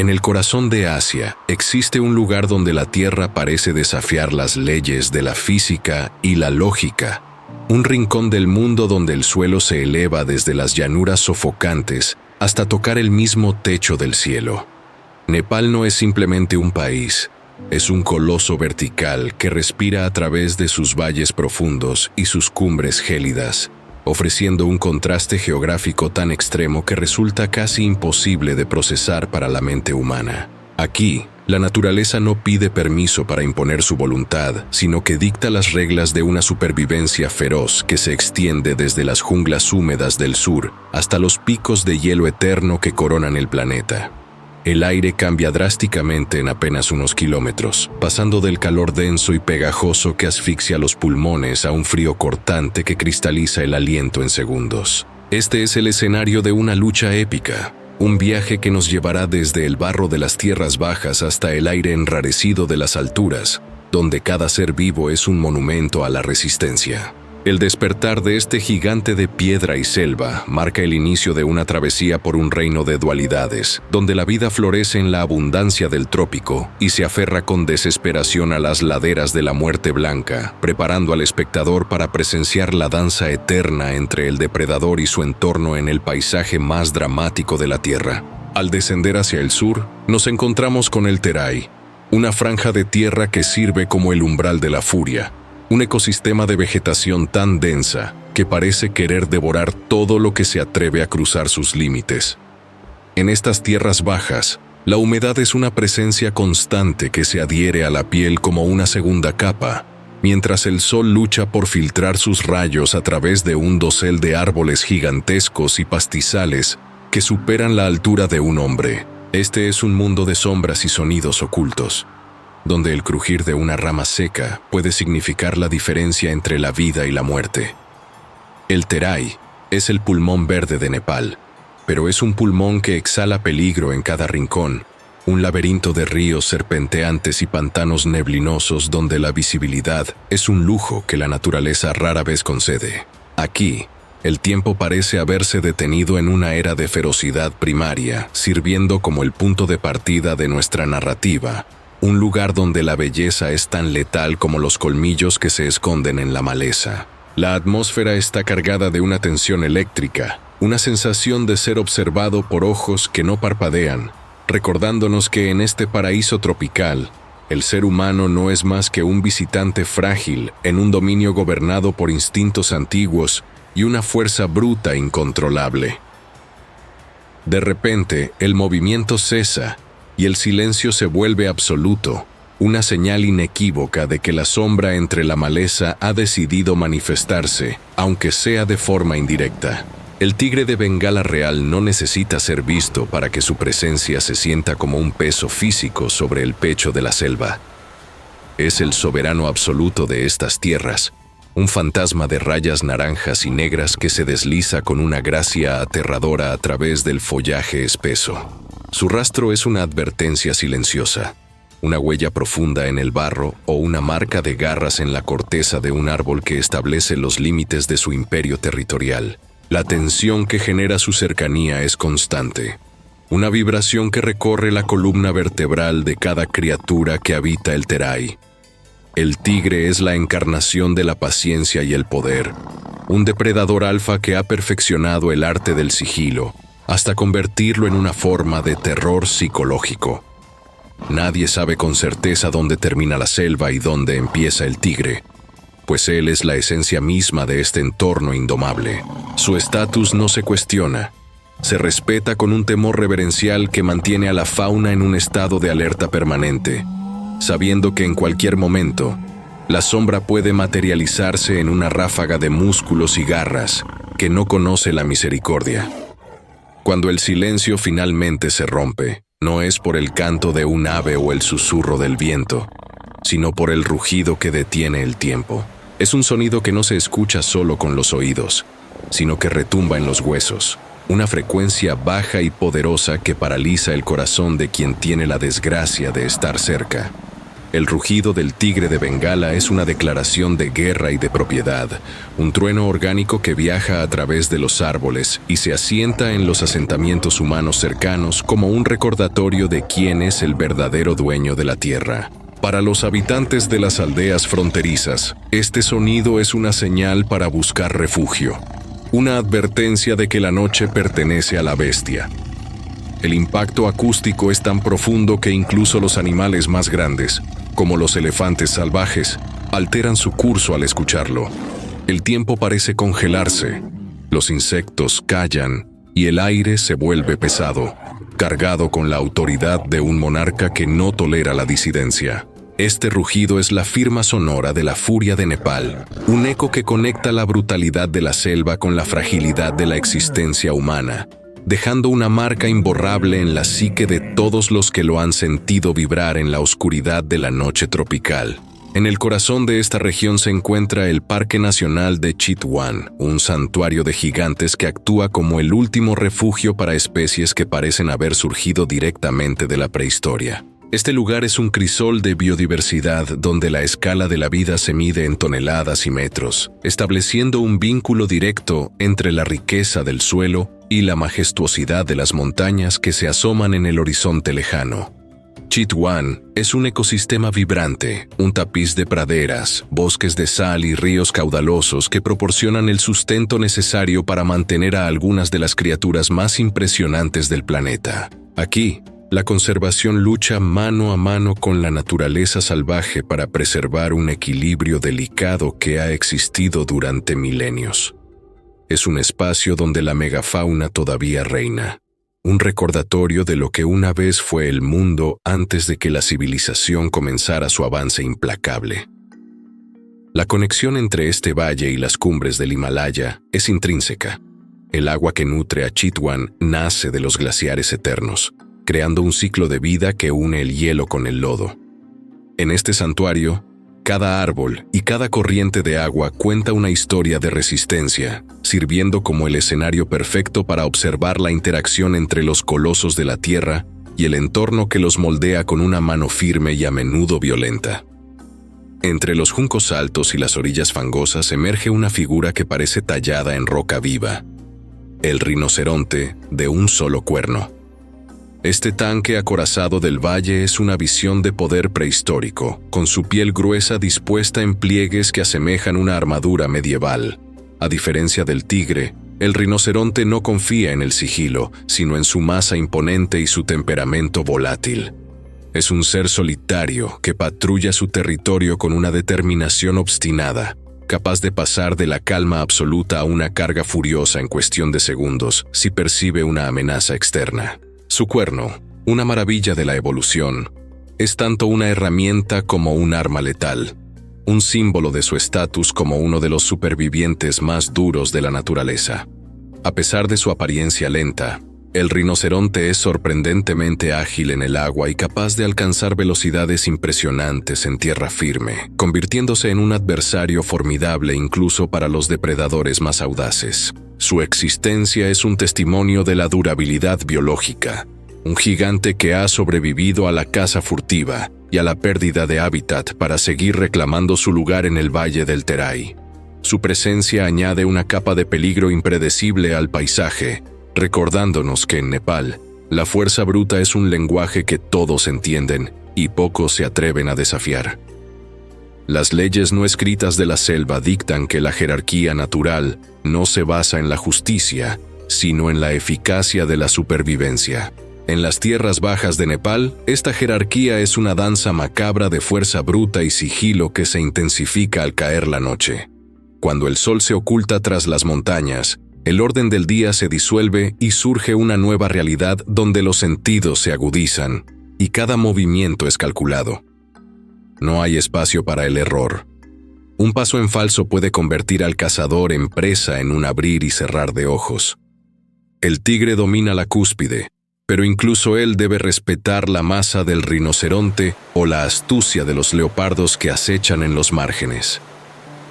En el corazón de Asia existe un lugar donde la Tierra parece desafiar las leyes de la física y la lógica. Un rincón del mundo donde el suelo se eleva desde las llanuras sofocantes hasta tocar el mismo techo del cielo. Nepal no es simplemente un país, es un coloso vertical que respira a través de sus valles profundos y sus cumbres gélidas, ofreciendo un contraste geográfico tan extremo que resulta casi imposible de procesar para la mente humana. Aquí, la naturaleza no pide permiso para imponer su voluntad, sino que dicta las reglas de una supervivencia feroz que se extiende desde las junglas húmedas del sur hasta los picos de hielo eterno que coronan el planeta. El aire cambia drásticamente en apenas unos kilómetros, pasando del calor denso y pegajoso que asfixia los pulmones a un frío cortante que cristaliza el aliento en segundos. Este es el escenario de una lucha épica, un viaje que nos llevará desde el barro de las tierras bajas hasta el aire enrarecido de las alturas, donde cada ser vivo es un monumento a la resistencia. El despertar de este gigante de piedra y selva marca el inicio de una travesía por un reino de dualidades, donde la vida florece en la abundancia del trópico y se aferra con desesperación a las laderas de la muerte blanca, preparando al espectador para presenciar la danza eterna entre el depredador y su entorno en el paisaje más dramático de la Tierra. Al descender hacia el sur, nos encontramos con el Terai, una franja de tierra que sirve como el umbral de la furia, un ecosistema de vegetación tan densa que parece querer devorar todo lo que se atreve a cruzar sus límites. En estas tierras bajas, la humedad es una presencia constante que se adhiere a la piel como una segunda capa, mientras el sol lucha por filtrar sus rayos a través de un dosel de árboles gigantescos y pastizales que superan la altura de un hombre. Este es un mundo de sombras y sonidos ocultos, donde el crujir de una rama seca puede significar la diferencia entre la vida y la muerte. El Terai es el pulmón verde de Nepal, pero es un pulmón que exhala peligro en cada rincón, un laberinto de ríos serpenteantes y pantanos neblinosos donde la visibilidad es un lujo que la naturaleza rara vez concede. Aquí, el tiempo parece haberse detenido en una era de ferocidad primaria, sirviendo como el punto de partida de nuestra narrativa, un lugar donde la belleza es tan letal como los colmillos que se esconden en la maleza. La atmósfera está cargada de una tensión eléctrica, una sensación de ser observado por ojos que no parpadean, recordándonos que en este paraíso tropical, el ser humano no es más que un visitante frágil en un dominio gobernado por instintos antiguos y una fuerza bruta incontrolable. De repente, el movimiento cesa, y el silencio se vuelve absoluto, una señal inequívoca de que la sombra entre la maleza ha decidido manifestarse, aunque sea de forma indirecta. El tigre de Bengala real no necesita ser visto para que su presencia se sienta como un peso físico sobre el pecho de la selva. Es el soberano absoluto de estas tierras, un fantasma de rayas naranjas y negras que se desliza con una gracia aterradora a través del follaje espeso. Su rastro es una advertencia silenciosa, una huella profunda en el barro o una marca de garras en la corteza de un árbol que establece los límites de su imperio territorial. La tensión que genera su cercanía es constante, una vibración que recorre la columna vertebral de cada criatura que habita el Terai. El tigre es la encarnación de la paciencia y el poder, un depredador alfa que ha perfeccionado el arte del sigilo, hasta convertirlo en una forma de terror psicológico. Nadie sabe con certeza dónde termina la selva y dónde empieza el tigre, pues él es la esencia misma de este entorno indomable. Su estatus no se cuestiona, se respeta con un temor reverencial que mantiene a la fauna en un estado de alerta permanente, sabiendo que en cualquier momento, la sombra puede materializarse en una ráfaga de músculos y garras que no conoce la misericordia. Cuando el silencio finalmente se rompe, no es por el canto de un ave o el susurro del viento, sino por el rugido que detiene el tiempo. Es un sonido que no se escucha solo con los oídos, sino que retumba en los huesos, una frecuencia baja y poderosa que paraliza el corazón de quien tiene la desgracia de estar cerca. El rugido del tigre de Bengala es una declaración de guerra y de propiedad, un trueno orgánico que viaja a través de los árboles y se asienta en los asentamientos humanos cercanos como un recordatorio de quién es el verdadero dueño de la tierra. Para los habitantes de las aldeas fronterizas, este sonido es una señal para buscar refugio, una advertencia de que la noche pertenece a la bestia. El impacto acústico es tan profundo que incluso los animales más grandes, como los elefantes salvajes, alteran su curso al escucharlo. El tiempo parece congelarse, los insectos callan y el aire se vuelve pesado, cargado con la autoridad de un monarca que no tolera la disidencia. Este rugido es la firma sonora de la furia de Nepal, un eco que conecta la brutalidad de la selva con la fragilidad de la existencia humana, dejando una marca imborrable en la psique de todos los que lo han sentido vibrar en la oscuridad de la noche tropical. En el corazón de esta región se encuentra el Parque Nacional de Chitwan, un santuario de gigantes que actúa como el último refugio para especies que parecen haber surgido directamente de la prehistoria. Este lugar es un crisol de biodiversidad donde la escala de la vida se mide en toneladas y metros, estableciendo un vínculo directo entre la riqueza del suelo y la majestuosidad de las montañas que se asoman en el horizonte lejano. Chitwan es un ecosistema vibrante, un tapiz de praderas, bosques de sal y ríos caudalosos que proporcionan el sustento necesario para mantener a algunas de las criaturas más impresionantes del planeta. Aquí, la conservación lucha mano a mano con la naturaleza salvaje para preservar un equilibrio delicado que ha existido durante milenios. Es un espacio donde la megafauna todavía reina, un recordatorio de lo que una vez fue el mundo antes de que la civilización comenzara su avance implacable. La conexión entre este valle y las cumbres del Himalaya es intrínseca. El agua que nutre a Chitwan nace de los glaciares eternos, creando un ciclo de vida que une el hielo con el lodo. En este santuario, cada árbol y cada corriente de agua cuenta una historia de resistencia, sirviendo como el escenario perfecto para observar la interacción entre los colosos de la tierra y el entorno que los moldea con una mano firme y a menudo violenta. Entre los juncos altos y las orillas fangosas emerge una figura que parece tallada en roca viva: el rinoceronte de un solo cuerno. Este tanque acorazado del valle es una visión de poder prehistórico, con su piel gruesa dispuesta en pliegues que asemejan una armadura medieval. A diferencia del tigre, el rinoceronte no confía en el sigilo, sino en su masa imponente y su temperamento volátil. Es un ser solitario que patrulla su territorio con una determinación obstinada, capaz de pasar de la calma absoluta a una carga furiosa en cuestión de segundos si percibe una amenaza externa. Su cuerno, una maravilla de la evolución, es tanto una herramienta como un arma letal, un símbolo de su estatus como uno de los supervivientes más duros de la naturaleza. A pesar de su apariencia lenta, el rinoceronte es sorprendentemente ágil en el agua y capaz de alcanzar velocidades impresionantes en tierra firme, convirtiéndose en un adversario formidable incluso para los depredadores más audaces. Su existencia es un testimonio de la durabilidad biológica, un gigante que ha sobrevivido a la caza furtiva y a la pérdida de hábitat para seguir reclamando su lugar en el Valle del Terai. Su presencia añade una capa de peligro impredecible al paisaje, recordándonos que en Nepal, la fuerza bruta es un lenguaje que todos entienden y pocos se atreven a desafiar. Las leyes no escritas de la selva dictan que la jerarquía natural no se basa en la justicia, sino en la eficacia de la supervivencia. En las tierras bajas de Nepal, esta jerarquía es una danza macabra de fuerza bruta y sigilo que se intensifica al caer la noche. Cuando el sol se oculta tras las montañas, el orden del día se disuelve y surge una nueva realidad donde los sentidos se agudizan y cada movimiento es calculado. No hay espacio para el error. Un paso en falso puede convertir al cazador en presa en un abrir y cerrar de ojos. El tigre domina la cúspide, pero incluso él debe respetar la masa del rinoceronte o la astucia de los leopardos que acechan en los márgenes.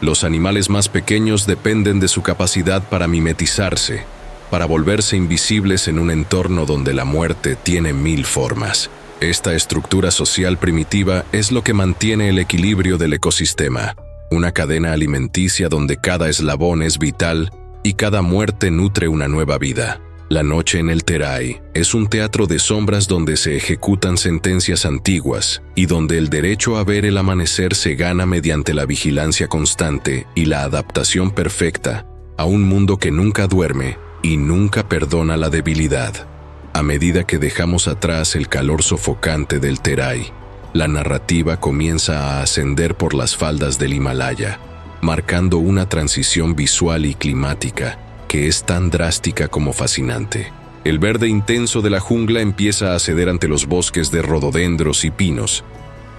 Los animales más pequeños dependen de su capacidad para mimetizarse, para volverse invisibles en un entorno donde la muerte tiene 1000 formas. Esta estructura social primitiva es lo que mantiene el equilibrio del ecosistema, una cadena alimenticia donde cada eslabón es vital y cada muerte nutre una nueva vida. La noche en el Terai es un teatro de sombras donde se ejecutan sentencias antiguas y donde el derecho a ver el amanecer se gana mediante la vigilancia constante y la adaptación perfecta a un mundo que nunca duerme y nunca perdona la debilidad. A medida que dejamos atrás el calor sofocante del Terai, la narrativa comienza a ascender por las faldas del Himalaya, marcando una transición visual y climática que es tan drástica como fascinante. El verde intenso de la jungla empieza a ceder ante los bosques de rododendros y pinos,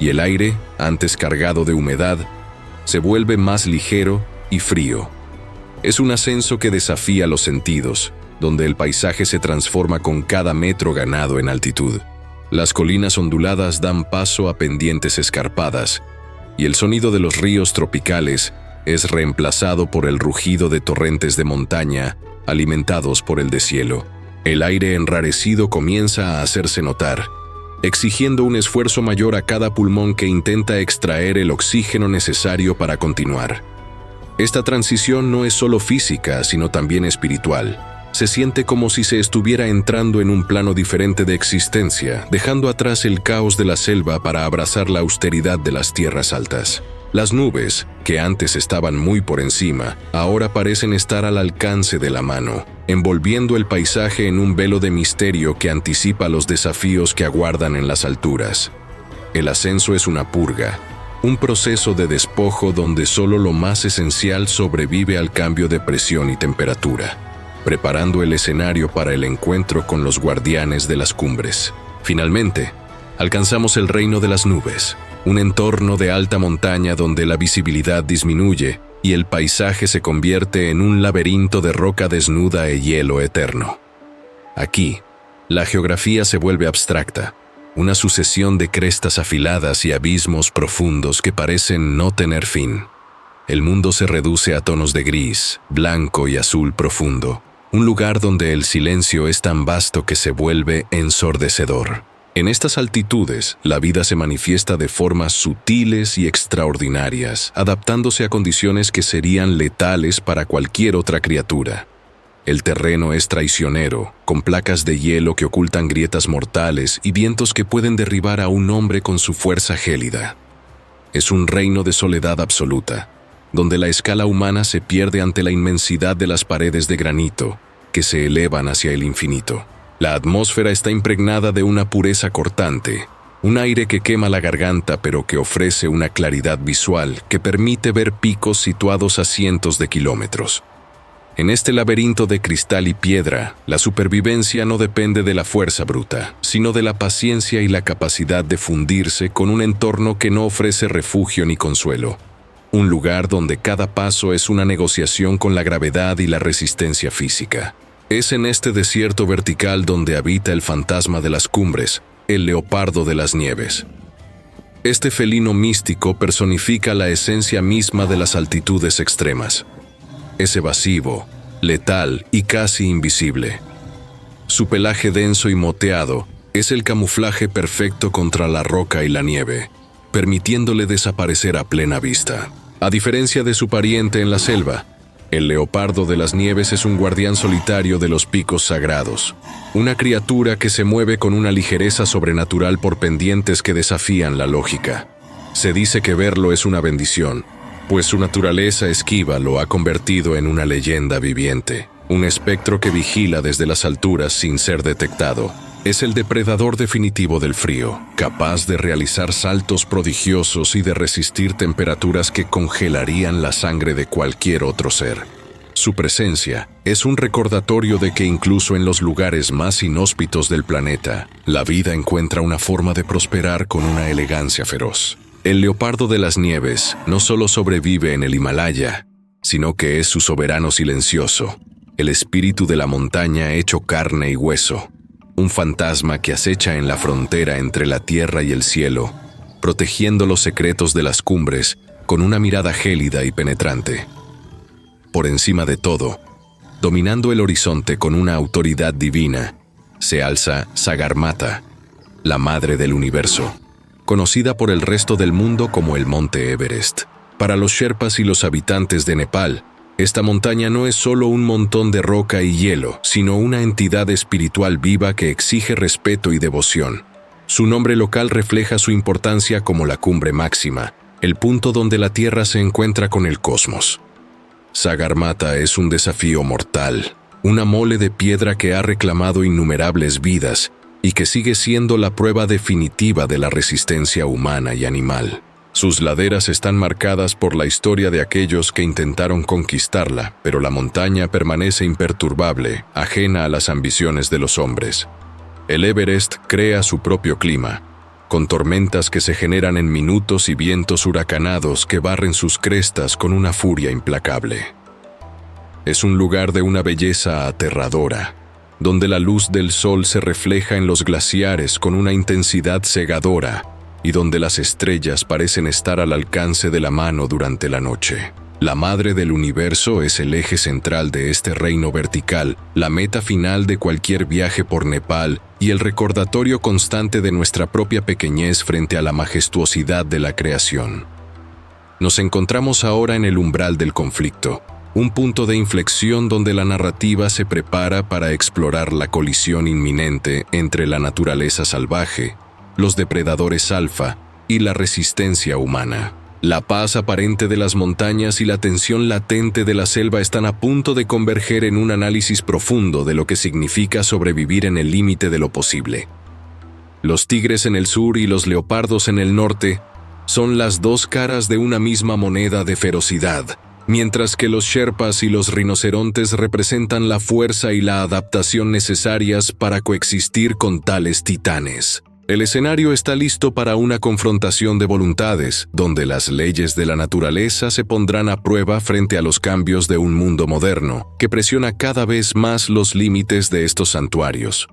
y el aire, antes cargado de humedad, se vuelve más ligero y frío. Es un ascenso que desafía los sentidos, donde el paisaje se transforma con cada metro ganado en altitud. Las colinas onduladas dan paso a pendientes escarpadas, y el sonido de los ríos tropicales es reemplazado por el rugido de torrentes de montaña alimentados por el deshielo. El aire enrarecido comienza a hacerse notar, exigiendo un esfuerzo mayor a cada pulmón que intenta extraer el oxígeno necesario para continuar. Esta transición no es solo física, sino también espiritual. Se siente como si se estuviera entrando en un plano diferente de existencia, dejando atrás el caos de la selva para abrazar la austeridad de las tierras altas. Las nubes, que antes estaban muy por encima, ahora parecen estar al alcance de la mano, envolviendo el paisaje en un velo de misterio que anticipa los desafíos que aguardan en las alturas. El ascenso es una purga, un proceso de despojo donde solo lo más esencial sobrevive al cambio de presión y temperatura, preparando el escenario para el encuentro con los guardianes de las cumbres. Finalmente, alcanzamos el reino de las nubes, un entorno de alta montaña donde la visibilidad disminuye y el paisaje se convierte en un laberinto de roca desnuda e hielo eterno. Aquí, la geografía se vuelve abstracta, una sucesión de crestas afiladas y abismos profundos que parecen no tener fin. El mundo se reduce a tonos de gris, blanco y azul profundo, un lugar donde el silencio es tan vasto que se vuelve ensordecedor. En estas altitudes, la vida se manifiesta de formas sutiles y extraordinarias, adaptándose a condiciones que serían letales para cualquier otra criatura. El terreno es traicionero, con placas de hielo que ocultan grietas mortales y vientos que pueden derribar a un hombre con su fuerza gélida. Es un reino de soledad absoluta, donde la escala humana se pierde ante la inmensidad de las paredes de granito que se elevan hacia el infinito. La atmósfera está impregnada de una pureza cortante, un aire que quema la garganta pero que ofrece una claridad visual que permite ver picos situados a cientos de kilómetros. En este laberinto de cristal y piedra, la supervivencia no depende de la fuerza bruta, sino de la paciencia y la capacidad de fundirse con un entorno que no ofrece refugio ni consuelo. Un lugar donde cada paso es una negociación con la gravedad y la resistencia física. Es en este desierto vertical donde habita el fantasma de las cumbres, el leopardo de las nieves. Este felino místico personifica la esencia misma de las altitudes extremas. Es evasivo, letal y casi invisible. Su pelaje denso y moteado es el camuflaje perfecto contra la roca y la nieve, permitiéndole desaparecer a plena vista. A diferencia de su pariente en la selva, el leopardo de las nieves es un guardián solitario de los picos sagrados, una criatura que se mueve con una ligereza sobrenatural por pendientes que desafían la lógica. Se dice que verlo es una bendición, pues su naturaleza esquiva lo ha convertido en una leyenda viviente, un espectro que vigila desde las alturas sin ser detectado. Es el depredador definitivo del frío, capaz de realizar saltos prodigiosos y de resistir temperaturas que congelarían la sangre de cualquier otro ser. Su presencia es un recordatorio de que incluso en los lugares más inhóspitos del planeta, la vida encuentra una forma de prosperar con una elegancia feroz. El leopardo de las nieves no solo sobrevive en el Himalaya, sino que es su soberano silencioso, el espíritu de la montaña hecho carne y hueso. Un fantasma que acecha en la frontera entre la tierra y el cielo, protegiendo los secretos de las cumbres con una mirada gélida y penetrante. Por encima de todo, dominando el horizonte con una autoridad divina, se alza Sagarmatha, la madre del universo, conocida por el resto del mundo como el Monte Everest. Para los Sherpas y los habitantes de Nepal, esta montaña no es solo un montón de roca y hielo, sino una entidad espiritual viva que exige respeto y devoción. Su nombre local refleja su importancia como la cumbre máxima, el punto donde la Tierra se encuentra con el cosmos. Sagarmatha es un desafío mortal, una mole de piedra que ha reclamado innumerables vidas y que sigue siendo la prueba definitiva de la resistencia humana y animal. Sus laderas están marcadas por la historia de aquellos que intentaron conquistarla, pero la montaña permanece imperturbable, ajena a las ambiciones de los hombres. El Everest crea su propio clima, con tormentas que se generan en minutos y vientos huracanados que barren sus crestas con una furia implacable. Es un lugar de una belleza aterradora, donde la luz del sol se refleja en los glaciares con una intensidad cegadora y donde las estrellas parecen estar al alcance de la mano durante la noche. La madre del universo es el eje central de este reino vertical, la meta final de cualquier viaje por Nepal y el recordatorio constante de nuestra propia pequeñez frente a la majestuosidad de la creación. Nos encontramos ahora en el umbral del conflicto, un punto de inflexión donde la narrativa se prepara para explorar la colisión inminente entre la naturaleza salvaje, los depredadores alfa y la resistencia humana. La paz aparente de las montañas y la tensión latente de la selva están a punto de converger en un análisis profundo de lo que significa sobrevivir en el límite de lo posible. Los tigres en el sur y los leopardos en el norte son las dos caras de una misma moneda de ferocidad, mientras que los sherpas y los rinocerontes representan la fuerza y la adaptación necesarias para coexistir con tales titanes. El escenario está listo para una confrontación de voluntades, donde las leyes de la naturaleza se pondrán a prueba frente a los cambios de un mundo moderno, que presiona cada vez más los límites de estos santuarios.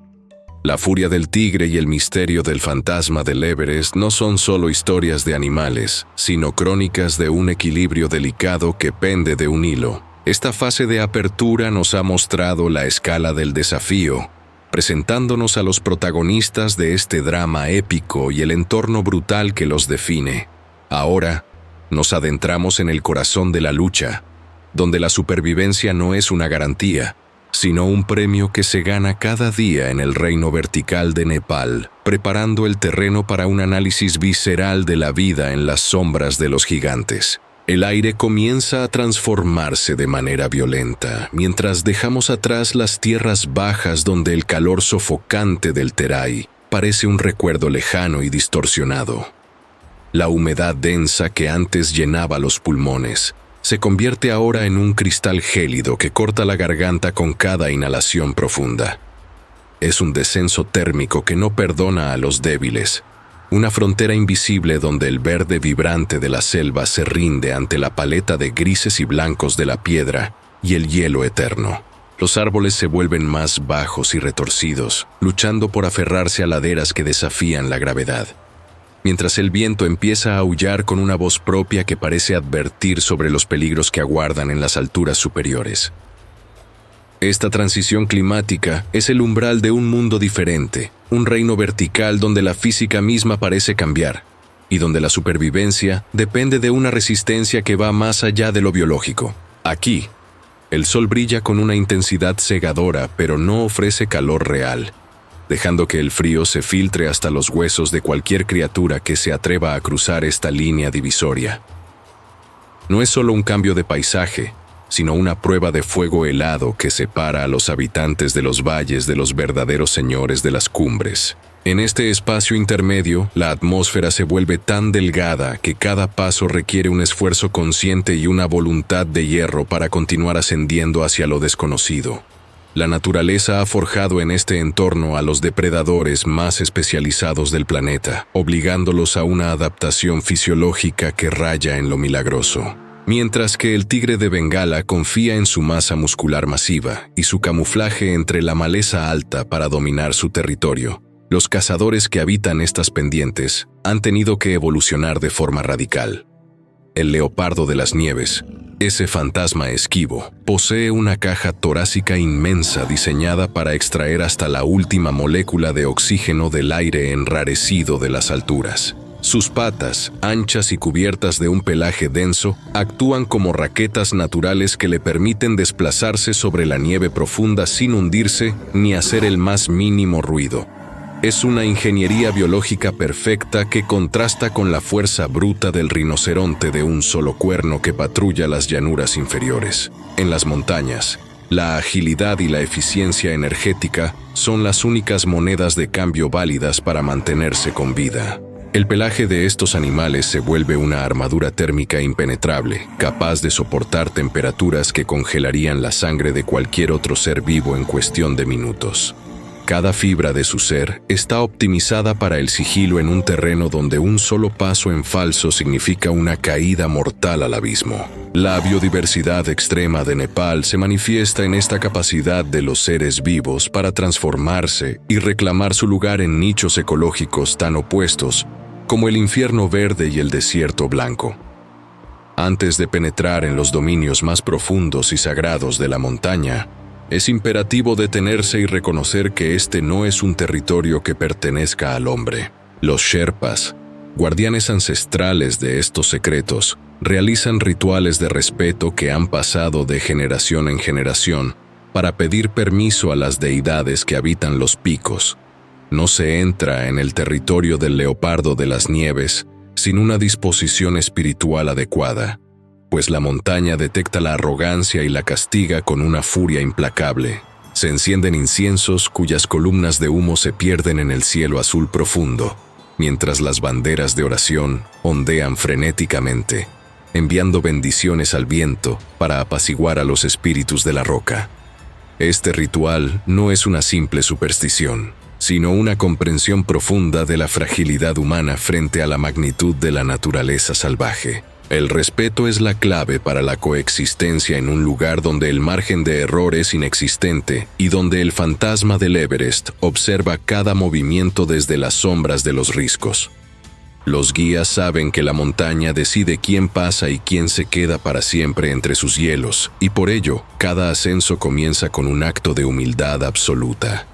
La furia del tigre y el misterio del fantasma del Everest no son solo historias de animales, sino crónicas de un equilibrio delicado que pende de un hilo. Esta fase de apertura nos ha mostrado la escala del desafío, presentándonos a los protagonistas de este drama épico y el entorno brutal que los define. Ahora, nos adentramos en el corazón de la lucha, donde la supervivencia no es una garantía, sino un premio que se gana cada día en el reino vertical de Nepal, preparando el terreno para un análisis visceral de la vida en las sombras de los gigantes. El aire comienza a transformarse de manera violenta, mientras dejamos atrás las tierras bajas donde el calor sofocante del Terai parece un recuerdo lejano y distorsionado. La humedad densa que antes llenaba los pulmones se convierte ahora en un cristal gélido que corta la garganta con cada inhalación profunda. Es un descenso térmico que no perdona a los débiles, una frontera invisible donde el verde vibrante de la selva se rinde ante la paleta de grises y blancos de la piedra y el hielo eterno. Los árboles se vuelven más bajos y retorcidos, luchando por aferrarse a laderas que desafían la gravedad, mientras el viento empieza a aullar con una voz propia que parece advertir sobre los peligros que aguardan en las alturas superiores. Esta transición climática es el umbral de un mundo diferente, un reino vertical donde la física misma parece cambiar, y donde la supervivencia depende de una resistencia que va más allá de lo biológico. Aquí, el sol brilla con una intensidad cegadora, pero no ofrece calor real, dejando que el frío se filtre hasta los huesos de cualquier criatura que se atreva a cruzar esta línea divisoria. No es solo un cambio de paisaje, sino una prueba de fuego helado que separa a los habitantes de los valles de los verdaderos señores de las cumbres. En este espacio intermedio, la atmósfera se vuelve tan delgada que cada paso requiere un esfuerzo consciente y una voluntad de hierro para continuar ascendiendo hacia lo desconocido. La naturaleza ha forjado en este entorno a los depredadores más especializados del planeta, obligándolos a una adaptación fisiológica que raya en lo milagroso. Mientras que el tigre de Bengala confía en su masa muscular masiva y su camuflaje entre la maleza alta para dominar su territorio, los cazadores que habitan estas pendientes han tenido que evolucionar de forma radical. El leopardo de las nieves, Ese fantasma esquivo posee una caja torácica inmensa diseñada para extraer hasta la última molécula de oxígeno del aire enrarecido de las alturas. Sus patas, anchas y cubiertas de un pelaje denso, actúan como raquetas naturales que le permiten desplazarse sobre la nieve profunda sin hundirse ni hacer el más mínimo ruido. Es una ingeniería biológica perfecta que contrasta con la fuerza bruta del rinoceronte de un solo cuerno que patrulla las llanuras inferiores. En las montañas, la agilidad y la eficiencia energética son las únicas monedas de cambio válidas para mantenerse con vida. El pelaje de estos animales se vuelve una armadura térmica impenetrable, capaz de soportar temperaturas que congelarían la sangre de cualquier otro ser vivo en cuestión de minutos. Cada fibra de su ser está optimizada para el sigilo en un terreno donde un solo paso en falso significa una caída mortal al abismo. La biodiversidad extrema de Nepal se manifiesta en esta capacidad de los seres vivos para transformarse y reclamar su lugar en nichos ecológicos tan opuestos como el infierno verde y el desierto blanco. Antes de penetrar en los dominios más profundos y sagrados de la montaña, es imperativo detenerse y reconocer que este no es un territorio que pertenezca al hombre. Los Sherpas, guardianes ancestrales de estos secretos, realizan rituales de respeto que han pasado de generación en generación para pedir permiso a las deidades que habitan los picos. No se entra en el territorio del leopardo de las nieves sin una disposición espiritual adecuada, pues la montaña detecta la arrogancia y la castiga con una furia implacable. Se encienden inciensos cuyas columnas de humo se pierden en el cielo azul profundo, mientras las banderas de oración ondean frenéticamente, enviando bendiciones al viento para apaciguar a los espíritus de la roca. Este ritual no es una simple superstición, sino una comprensión profunda de la fragilidad humana frente a la magnitud de la naturaleza salvaje. El respeto es la clave para la coexistencia en un lugar donde el margen de error es inexistente y donde el fantasma del Everest observa cada movimiento desde las sombras de los riscos. Los guías saben que la montaña decide quién pasa y quién se queda para siempre entre sus hielos, y por ello, cada ascenso comienza con un acto de humildad absoluta.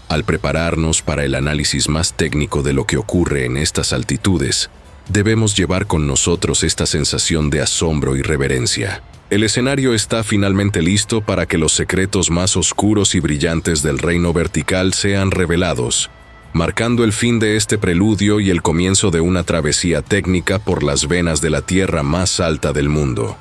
Al prepararnos para el análisis más técnico de lo que ocurre en estas altitudes, debemos llevar con nosotros esta sensación de asombro y reverencia. El escenario está finalmente listo para que los secretos más oscuros y brillantes del reino vertical sean revelados, marcando el fin de este preludio y el comienzo de una travesía técnica por las venas de la tierra más alta del mundo.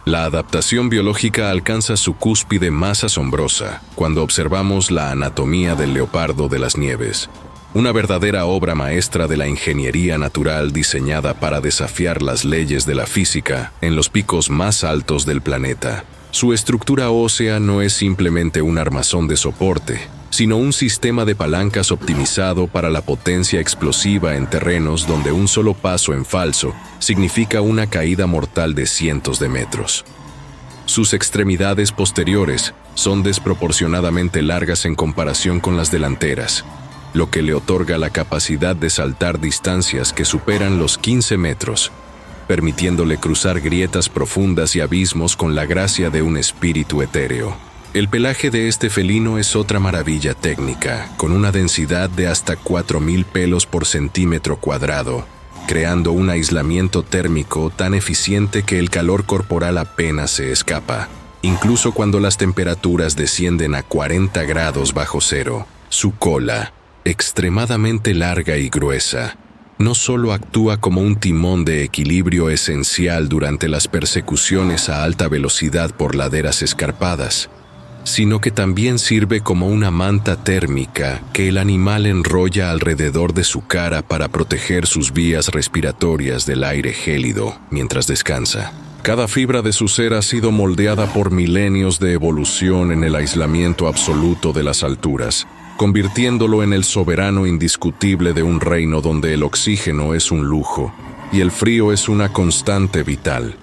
La adaptación biológica alcanza su cúspide más asombrosa cuando observamos la anatomía del leopardo de las nieves, una verdadera obra maestra de la ingeniería natural diseñada para desafiar las leyes de la física en los picos más altos del planeta. Su estructura ósea no es simplemente un armazón de soporte, sino un sistema de palancas optimizado para la potencia explosiva en terrenos donde un solo paso en falso significa una caída mortal de cientos de metros. Sus extremidades posteriores son desproporcionadamente largas en comparación con las delanteras, lo que le otorga la capacidad de saltar distancias que superan los 15 metros, permitiéndole cruzar grietas profundas y abismos con la gracia de un espíritu etéreo. El pelaje de este felino es otra maravilla técnica, con una densidad de hasta 4.000 pelos por centímetro cuadrado, creando un aislamiento térmico tan eficiente que el calor corporal apenas se escapa, incluso cuando las temperaturas descienden a 40 grados bajo cero. Su cola, extremadamente larga y gruesa, no solo actúa como un timón de equilibrio esencial durante las persecuciones a alta velocidad por laderas escarpadas, sino que también sirve como una manta térmica que el animal enrolla alrededor de su cara para proteger sus vías respiratorias del aire gélido mientras descansa. Cada fibra de su ser ha sido moldeada por milenios de evolución en el aislamiento absoluto de las alturas, convirtiéndolo en el soberano indiscutible de un reino donde el oxígeno es un lujo y el frío es una constante vital.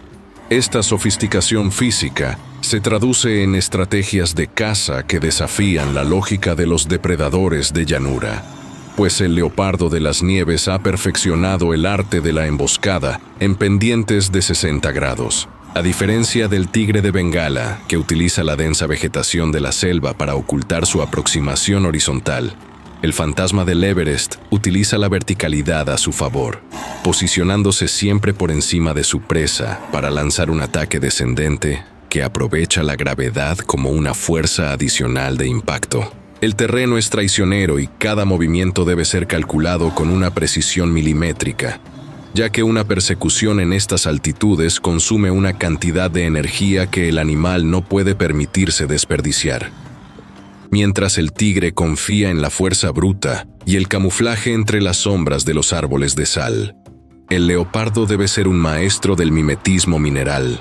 Esta sofisticación física se traduce en estrategias de caza que desafían la lógica de los depredadores de llanura, pues el leopardo de las nieves ha perfeccionado el arte de la emboscada en pendientes de 60 grados. A diferencia del tigre de Bengala, que utiliza la densa vegetación de la selva para ocultar su aproximación horizontal, el fantasma del Everest utiliza la verticalidad a su favor, posicionándose siempre por encima de su presa para lanzar un ataque descendente que aprovecha la gravedad como una fuerza adicional de impacto. El terreno es traicionero y cada movimiento debe ser calculado con una precisión milimétrica, ya que una persecución en estas altitudes consume una cantidad de energía que el animal no puede permitirse desperdiciar. Mientras el tigre confía en la fuerza bruta y el camuflaje entre las sombras de los árboles de sal, el leopardo debe ser un maestro del mimetismo mineral,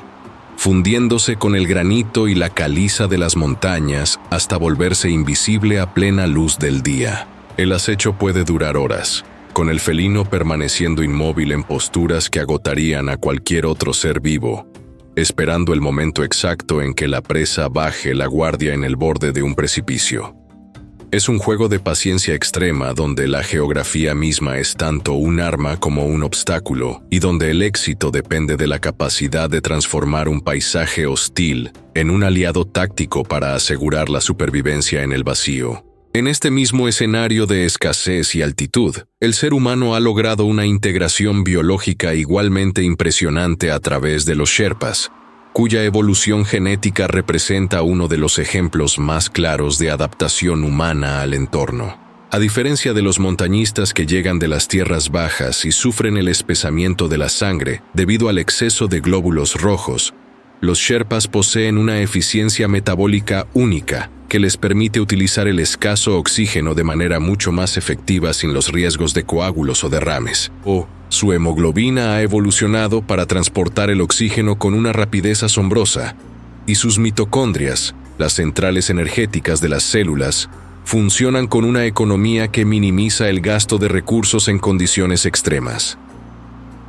fundiéndose con el granito y la caliza de las montañas hasta volverse invisible a plena luz del día. El acecho puede durar horas, con el felino permaneciendo inmóvil en posturas que agotarían a cualquier otro ser vivo, esperando el momento exacto en que la presa baje la guardia en el borde de un precipicio. Es un juego de paciencia extrema donde la geografía misma es tanto un arma como un obstáculo y donde el éxito depende de la capacidad de transformar un paisaje hostil en un aliado táctico para asegurar la supervivencia en el vacío. En este mismo escenario de escasez y altitud, el ser humano ha logrado una integración biológica igualmente impresionante a través de los Sherpas, cuya evolución genética representa uno de los ejemplos más claros de adaptación humana al entorno. A diferencia de los montañistas que llegan de las tierras bajas y sufren el espesamiento de la sangre debido al exceso de glóbulos rojos, los Sherpas poseen una eficiencia metabólica única que les permite utilizar el escaso oxígeno de manera mucho más efectiva sin los riesgos de coágulos o derrames. Su hemoglobina ha evolucionado para transportar el oxígeno con una rapidez asombrosa, y sus mitocondrias, las centrales energéticas de las células, funcionan con una economía que minimiza el gasto de recursos en condiciones extremas.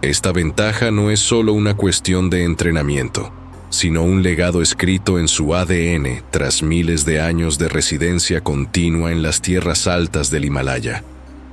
Esta ventaja no es solo una cuestión de entrenamiento, sino un legado escrito en su ADN tras miles de años de residencia continua en las tierras altas del Himalaya,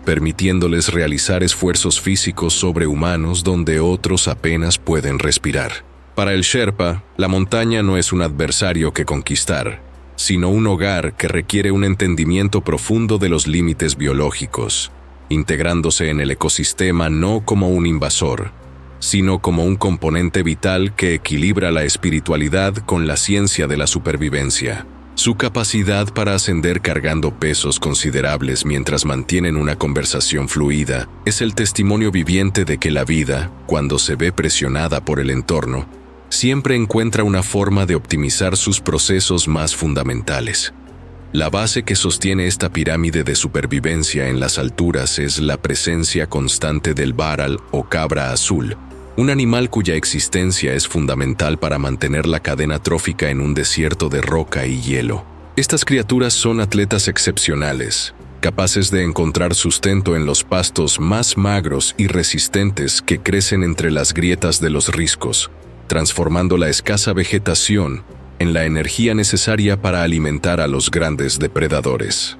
permitiéndoles realizar esfuerzos físicos sobrehumanos donde otros apenas pueden respirar. Para el Sherpa, la montaña no es un adversario que conquistar, sino un hogar que requiere un entendimiento profundo de los límites biológicos, integrándose en el ecosistema no como un invasor, sino como un componente vital que equilibra la espiritualidad con la ciencia de la supervivencia. Su capacidad para ascender cargando pesos considerables mientras mantienen una conversación fluida es el testimonio viviente de que la vida, cuando se ve presionada por el entorno, siempre encuentra una forma de optimizar sus procesos más fundamentales. La base que sostiene esta pirámide de supervivencia en las alturas es la presencia constante del varal o cabra azul, un animal cuya existencia es fundamental para mantener la cadena trófica en un desierto de roca y hielo. Estas criaturas son atletas excepcionales, capaces de encontrar sustento en los pastos más magros y resistentes que crecen entre las grietas de los riscos, transformando la escasa vegetación en la energía necesaria para alimentar a los grandes depredadores.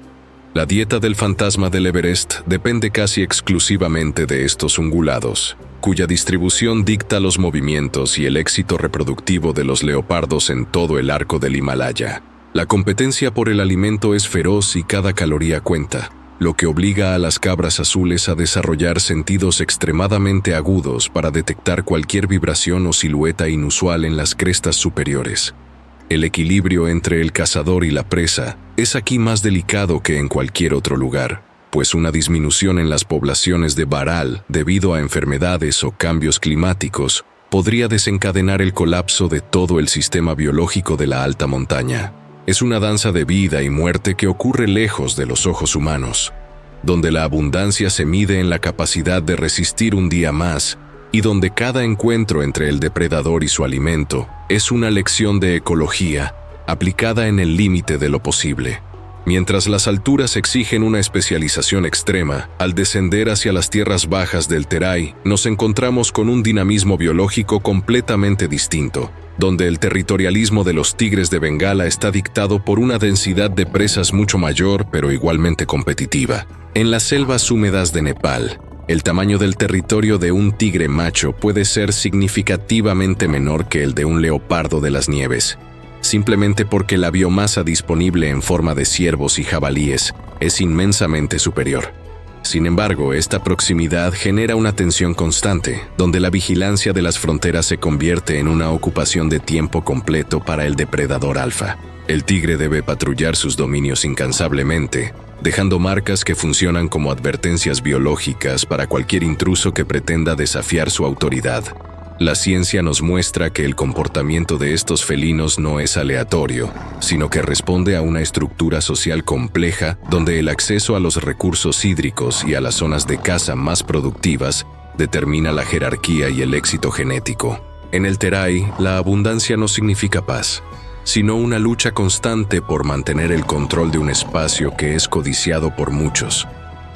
La dieta del fantasma del Everest depende casi exclusivamente de estos ungulados, cuya distribución dicta los movimientos y el éxito reproductivo de los leopardos en todo el arco del Himalaya. La competencia por el alimento es feroz y cada caloría cuenta, lo que obliga a las cabras azules a desarrollar sentidos extremadamente agudos para detectar cualquier vibración o silueta inusual en las crestas superiores. El equilibrio entre el cazador y la presa es aquí más delicado que en cualquier otro lugar, pues una disminución en las poblaciones de varal debido a enfermedades o cambios climáticos podría desencadenar el colapso de todo el sistema biológico de la alta montaña. Es una danza de vida y muerte que ocurre lejos de los ojos humanos, donde la abundancia se mide en la capacidad de resistir un día más y donde cada encuentro entre el depredador y su alimento es una lección de ecología aplicada en el límite de lo posible. Mientras las alturas exigen una especialización extrema, al descender hacia las tierras bajas del Terai, nos encontramos con un dinamismo biológico completamente distinto, donde el territorialismo de los tigres de Bengala está dictado por una densidad de presas mucho mayor pero igualmente competitiva. En las selvas húmedas de Nepal, El tamaño del territorio de un tigre macho puede ser significativamente menor que el de un leopardo de las nieves, simplemente porque la biomasa disponible en forma de ciervos y jabalíes es inmensamente superior. Sin embargo, esta proximidad genera una tensión constante, donde la vigilancia de las fronteras se convierte en una ocupación de tiempo completo para el depredador alfa. El tigre debe patrullar sus dominios incansablemente, dejando marcas que funcionan como advertencias biológicas para cualquier intruso que pretenda desafiar su autoridad. La ciencia nos muestra que el comportamiento de estos felinos no es aleatorio, sino que responde a una estructura social compleja donde el acceso a los recursos hídricos y a las zonas de caza más productivas determina la jerarquía y el éxito genético. En el Terai, la abundancia no significa paz, sino una lucha constante por mantener el control de un espacio que es codiciado por muchos,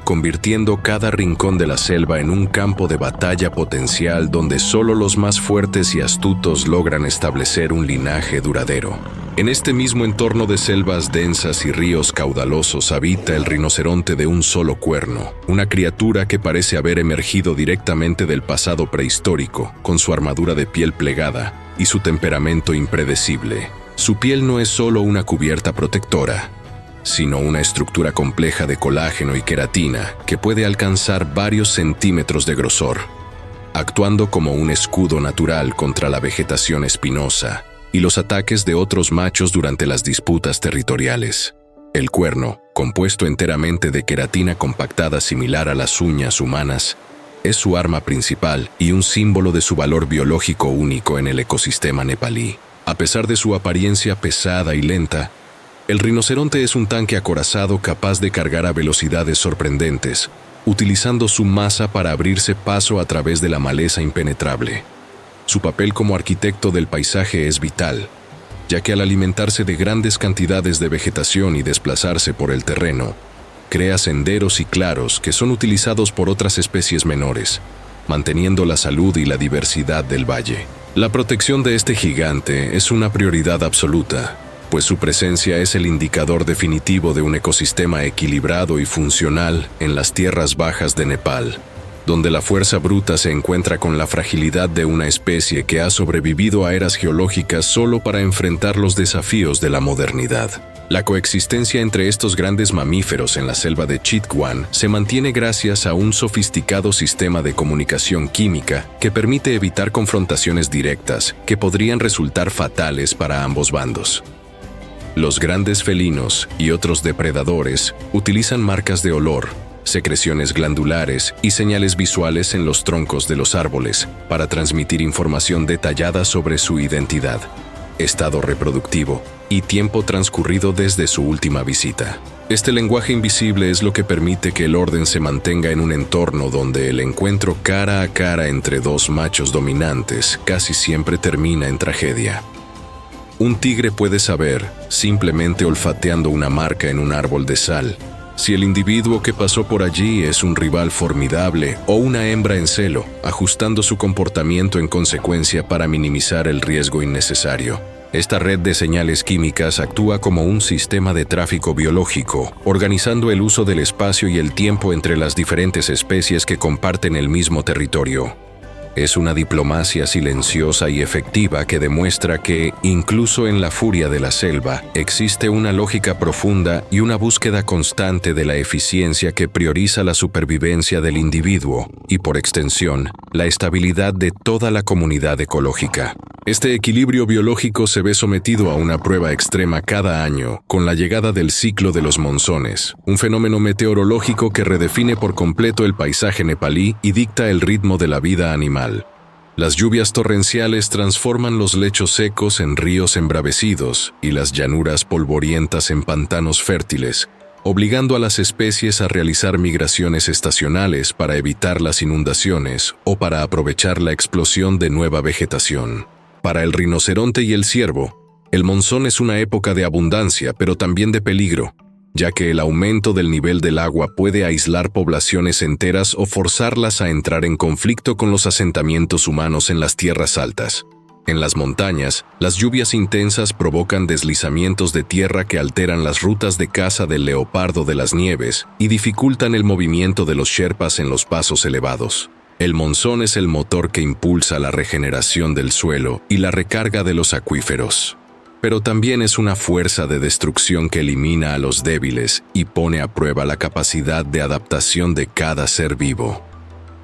convirtiendo cada rincón de la selva en un campo de batalla potencial donde solo los más fuertes y astutos logran establecer un linaje duradero. En este mismo entorno de selvas densas y ríos caudalosos habita el rinoceronte de un solo cuerno, una criatura que parece haber emergido directamente del pasado prehistórico, con su armadura de piel plegada y su temperamento impredecible. Su piel no es solo una cubierta protectora, sino una estructura compleja de colágeno y queratina que puede alcanzar varios centímetros de grosor, actuando como un escudo natural contra la vegetación espinosa y los ataques de otros machos durante las disputas territoriales. El cuerno, compuesto enteramente de queratina compactada similar a las uñas humanas, es su arma principal y un símbolo de su valor biológico único en el ecosistema nepalí. A pesar de su apariencia pesada y lenta, el rinoceronte es un tanque acorazado capaz de cargar a velocidades sorprendentes, utilizando su masa para abrirse paso a través de la maleza impenetrable. Su papel como arquitecto del paisaje es vital, ya que al alimentarse de grandes cantidades de vegetación y desplazarse por el terreno, crea senderos y claros que son utilizados por otras especies menores, manteniendo la salud y la diversidad del valle. La protección de este gigante es una prioridad absoluta, pues su presencia es el indicador definitivo de un ecosistema equilibrado y funcional en las tierras bajas de Nepal, donde la fuerza bruta se encuentra con la fragilidad de una especie que ha sobrevivido a eras geológicas solo para enfrentar los desafíos de la modernidad. La coexistencia entre estos grandes mamíferos en la selva de Chitwan se mantiene gracias a un sofisticado sistema de comunicación química que permite evitar confrontaciones directas que podrían resultar fatales para ambos bandos. Los grandes felinos y otros depredadores utilizan marcas de olor, secreciones glandulares y señales visuales en los troncos de los árboles para transmitir información detallada sobre su identidad, estado reproductivo y tiempo transcurrido desde su última visita. Este lenguaje invisible es lo que permite que el orden se mantenga en un entorno donde el encuentro cara a cara entre dos machos dominantes casi siempre termina en tragedia. Un tigre puede saber, simplemente olfateando una marca en un árbol de sal, si el individuo que pasó por allí es un rival formidable o una hembra en celo, ajustando su comportamiento en consecuencia para minimizar el riesgo innecesario. Esta red de señales químicas actúa como un sistema de tráfico biológico, organizando el uso del espacio y el tiempo entre las diferentes especies que comparten el mismo territorio. Es una diplomacia silenciosa y efectiva que demuestra que, incluso en la furia de la selva, existe una lógica profunda y una búsqueda constante de la eficiencia que prioriza la supervivencia del individuo y, por extensión, la estabilidad de toda la comunidad ecológica. Este equilibrio biológico se ve sometido a una prueba extrema cada año con la llegada del ciclo de los monzones, un fenómeno meteorológico que redefine por completo el paisaje nepalí y dicta el ritmo de la vida animal. Las lluvias torrenciales transforman los lechos secos en ríos embravecidos y las llanuras polvorientas en pantanos fértiles, obligando a las especies a realizar migraciones estacionales para evitar las inundaciones o para aprovechar la explosión de nueva vegetación. Para el rinoceronte y el ciervo, el monzón es una época de abundancia, pero también de peligro, ya que el aumento del nivel del agua puede aislar poblaciones enteras o forzarlas a entrar en conflicto con los asentamientos humanos en las tierras altas. En las montañas, las lluvias intensas provocan deslizamientos de tierra que alteran las rutas de caza del leopardo de las nieves y dificultan el movimiento de los sherpas en los pasos elevados. El monzón es el motor que impulsa la regeneración del suelo y la recarga de los acuíferos. Pero también es una fuerza de destrucción que elimina a los débiles y pone a prueba la capacidad de adaptación de cada ser vivo.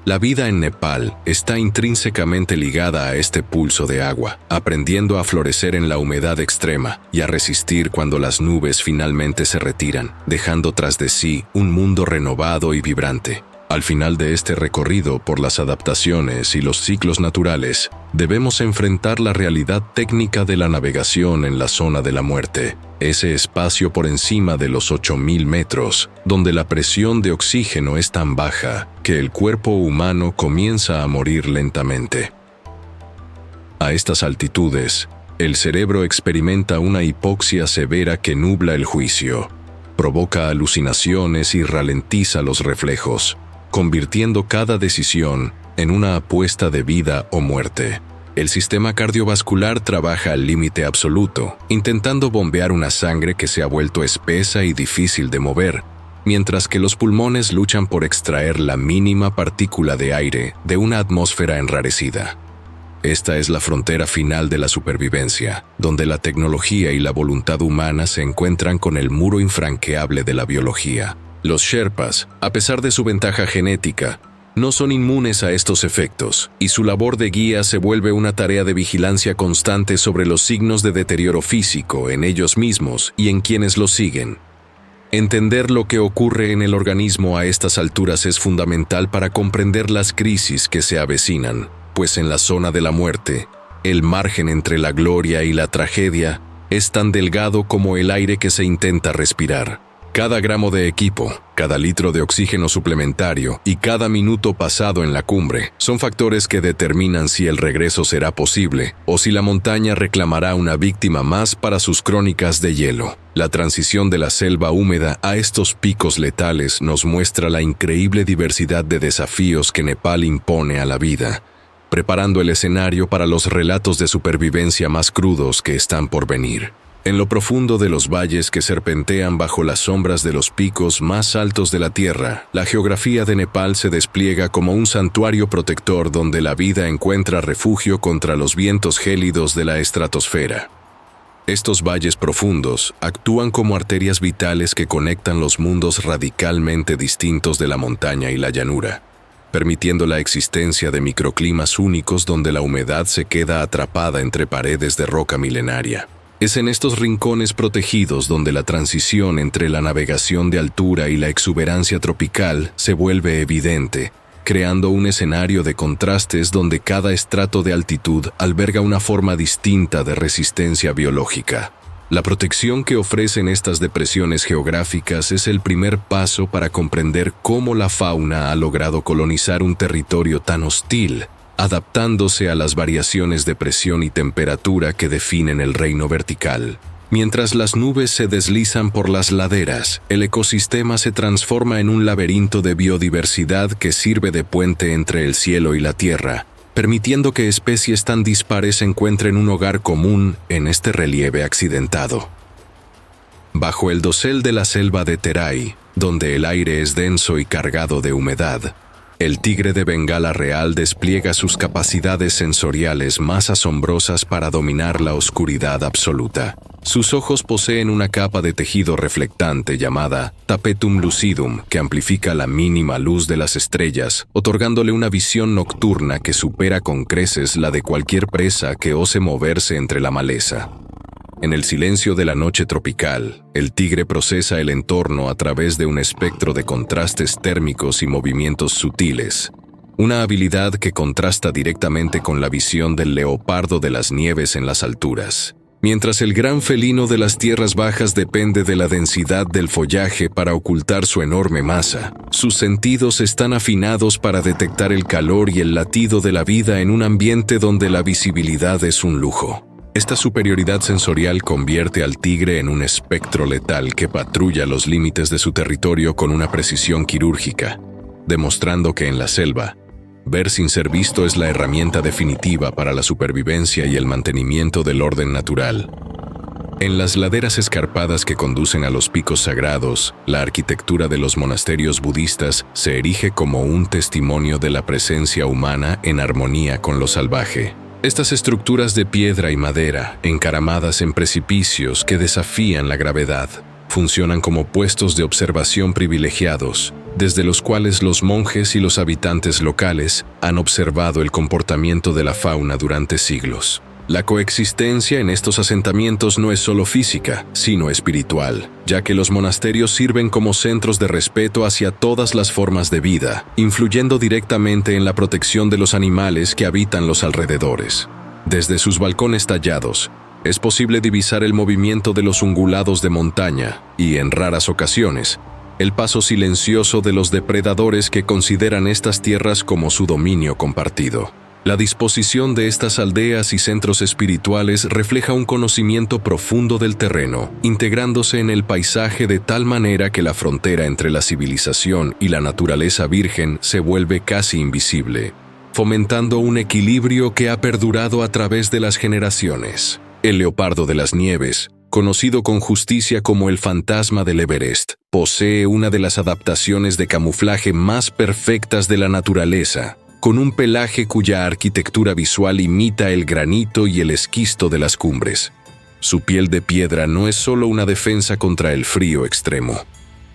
La vida en Nepal está intrínsecamente ligada a este pulso de agua, aprendiendo a florecer en la humedad extrema y a resistir cuando las nubes finalmente se retiran, dejando tras de sí un mundo renovado y vibrante. Al final de este recorrido por las adaptaciones y los ciclos naturales, debemos enfrentar la realidad técnica de la navegación en la zona de la muerte, ese espacio por encima de los 8.000 metros, donde la presión de oxígeno es tan baja que el cuerpo humano comienza a morir lentamente. A estas altitudes, el cerebro experimenta una hipoxia severa que nubla el juicio, provoca alucinaciones y ralentiza los reflejos, convirtiendo cada decisión en una apuesta de vida o muerte. El sistema cardiovascular trabaja al límite absoluto, intentando bombear una sangre que se ha vuelto espesa y difícil de mover, mientras que los pulmones luchan por extraer la mínima partícula de aire de una atmósfera enrarecida. Esta es la frontera final de la supervivencia, donde la tecnología y la voluntad humana se encuentran con el muro infranqueable de la biología. Los Sherpas, a pesar de su ventaja genética, no son inmunes a estos efectos, y su labor de guía se vuelve una tarea de vigilancia constante sobre los signos de deterioro físico en ellos mismos y en quienes los siguen. Entender lo que ocurre en el organismo a estas alturas es fundamental para comprender las crisis que se avecinan, pues en la zona de la muerte, el margen entre la gloria y la tragedia es tan delgado como el aire que se intenta respirar. Cada gramo de equipo, cada litro de oxígeno suplementario y cada minuto pasado en la cumbre son factores que determinan si el regreso será posible o si la montaña reclamará una víctima más para sus crónicas de hielo. La transición de la selva húmeda a estos picos letales nos muestra la increíble diversidad de desafíos que Nepal impone a la vida, preparando el escenario para los relatos de supervivencia más crudos que están por venir. En lo profundo de los valles que serpentean bajo las sombras de los picos más altos de la Tierra, la geografía de Nepal se despliega como un santuario protector donde la vida encuentra refugio contra los vientos gélidos de la estratosfera. Estos valles profundos actúan como arterias vitales que conectan los mundos radicalmente distintos de la montaña y la llanura, permitiendo la existencia de microclimas únicos donde la humedad se queda atrapada entre paredes de roca milenaria. Es en estos rincones protegidos donde la transición entre la navegación de altura y la exuberancia tropical se vuelve evidente, creando un escenario de contrastes donde cada estrato de altitud alberga una forma distinta de resistencia biológica. La protección que ofrecen estas depresiones geográficas es el primer paso para comprender cómo la fauna ha logrado colonizar un territorio tan hostil, adaptándose a las variaciones de presión y temperatura que definen el reino vertical. Mientras las nubes se deslizan por las laderas, el ecosistema se transforma en un laberinto de biodiversidad que sirve de puente entre el cielo y la tierra, permitiendo que especies tan dispares encuentren un hogar común en este relieve accidentado. Bajo el dosel de la selva de Terai, donde el aire es denso y cargado de humedad, el tigre de Bengala real despliega sus capacidades sensoriales más asombrosas para dominar la oscuridad absoluta. Sus ojos poseen una capa de tejido reflectante llamada tapetum lucidum que amplifica la mínima luz de las estrellas, otorgándole una visión nocturna que supera con creces la de cualquier presa que ose moverse entre la maleza. En el silencio de la noche tropical, el tigre procesa el entorno a través de un espectro de contrastes térmicos y movimientos sutiles, una habilidad que contrasta directamente con la visión del leopardo de las nieves en las alturas. Mientras el gran felino de las tierras bajas depende de la densidad del follaje para ocultar su enorme masa, sus sentidos están afinados para detectar el calor y el latido de la vida en un ambiente donde la visibilidad es un lujo. Esta superioridad sensorial convierte al tigre en un espectro letal que patrulla los límites de su territorio con una precisión quirúrgica, demostrando que en la selva, Ver sin ser visto es la herramienta definitiva para la supervivencia y el mantenimiento del orden natural. En las laderas escarpadas que conducen a los picos sagrados, la arquitectura de los monasterios budistas se erige como un testimonio de la presencia humana en armonía con lo salvaje. Estas estructuras de piedra y madera, encaramadas en precipicios que desafían la gravedad, funcionan como puestos de observación privilegiados, desde los cuales los monjes y los habitantes locales han observado el comportamiento de la fauna durante siglos. La coexistencia en estos asentamientos no es solo física, sino espiritual, ya que los monasterios sirven como centros de respeto hacia todas las formas de vida, influyendo directamente en la protección de los animales que habitan los alrededores. Desde sus balcones tallados, es posible divisar el movimiento de los ungulados de montaña y, en raras ocasiones, el paso silencioso de los depredadores que consideran estas tierras como su dominio compartido. La disposición de estas aldeas y centros espirituales refleja un conocimiento profundo del terreno, integrándose en el paisaje de tal manera que la frontera entre la civilización y la naturaleza virgen se vuelve casi invisible, fomentando un equilibrio que ha perdurado a través de las generaciones. El leopardo de las nieves, conocido con justicia como el fantasma del Everest, posee una de las adaptaciones de camuflaje más perfectas de la naturaleza, con un pelaje cuya arquitectura visual imita el granito y el esquisto de las cumbres. Su piel de piedra no es solo una defensa contra el frío extremo,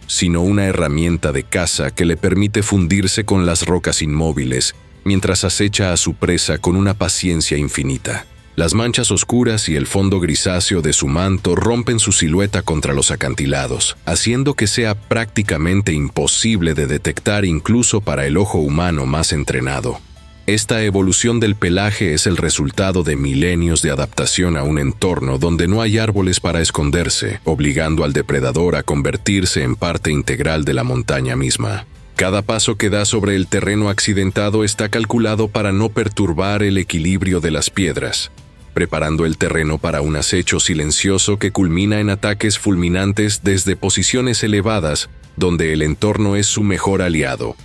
sino una herramienta de caza que le permite fundirse con las rocas inmóviles mientras acecha a su presa con una paciencia infinita. Las manchas oscuras y el fondo grisáceo de su manto rompen su silueta contra los acantilados, haciendo que sea prácticamente imposible de detectar incluso para el ojo humano más entrenado. Esta evolución del pelaje es el resultado de milenios de adaptación a un entorno donde no hay árboles para esconderse, obligando al depredador a convertirse en parte integral de la montaña misma. Cada paso que da sobre el terreno accidentado está calculado para no perturbar el equilibrio de las piedras, preparando el terreno para un acecho silencioso que culmina en ataques fulminantes desde posiciones elevadas, donde el entorno es su mejor aliado.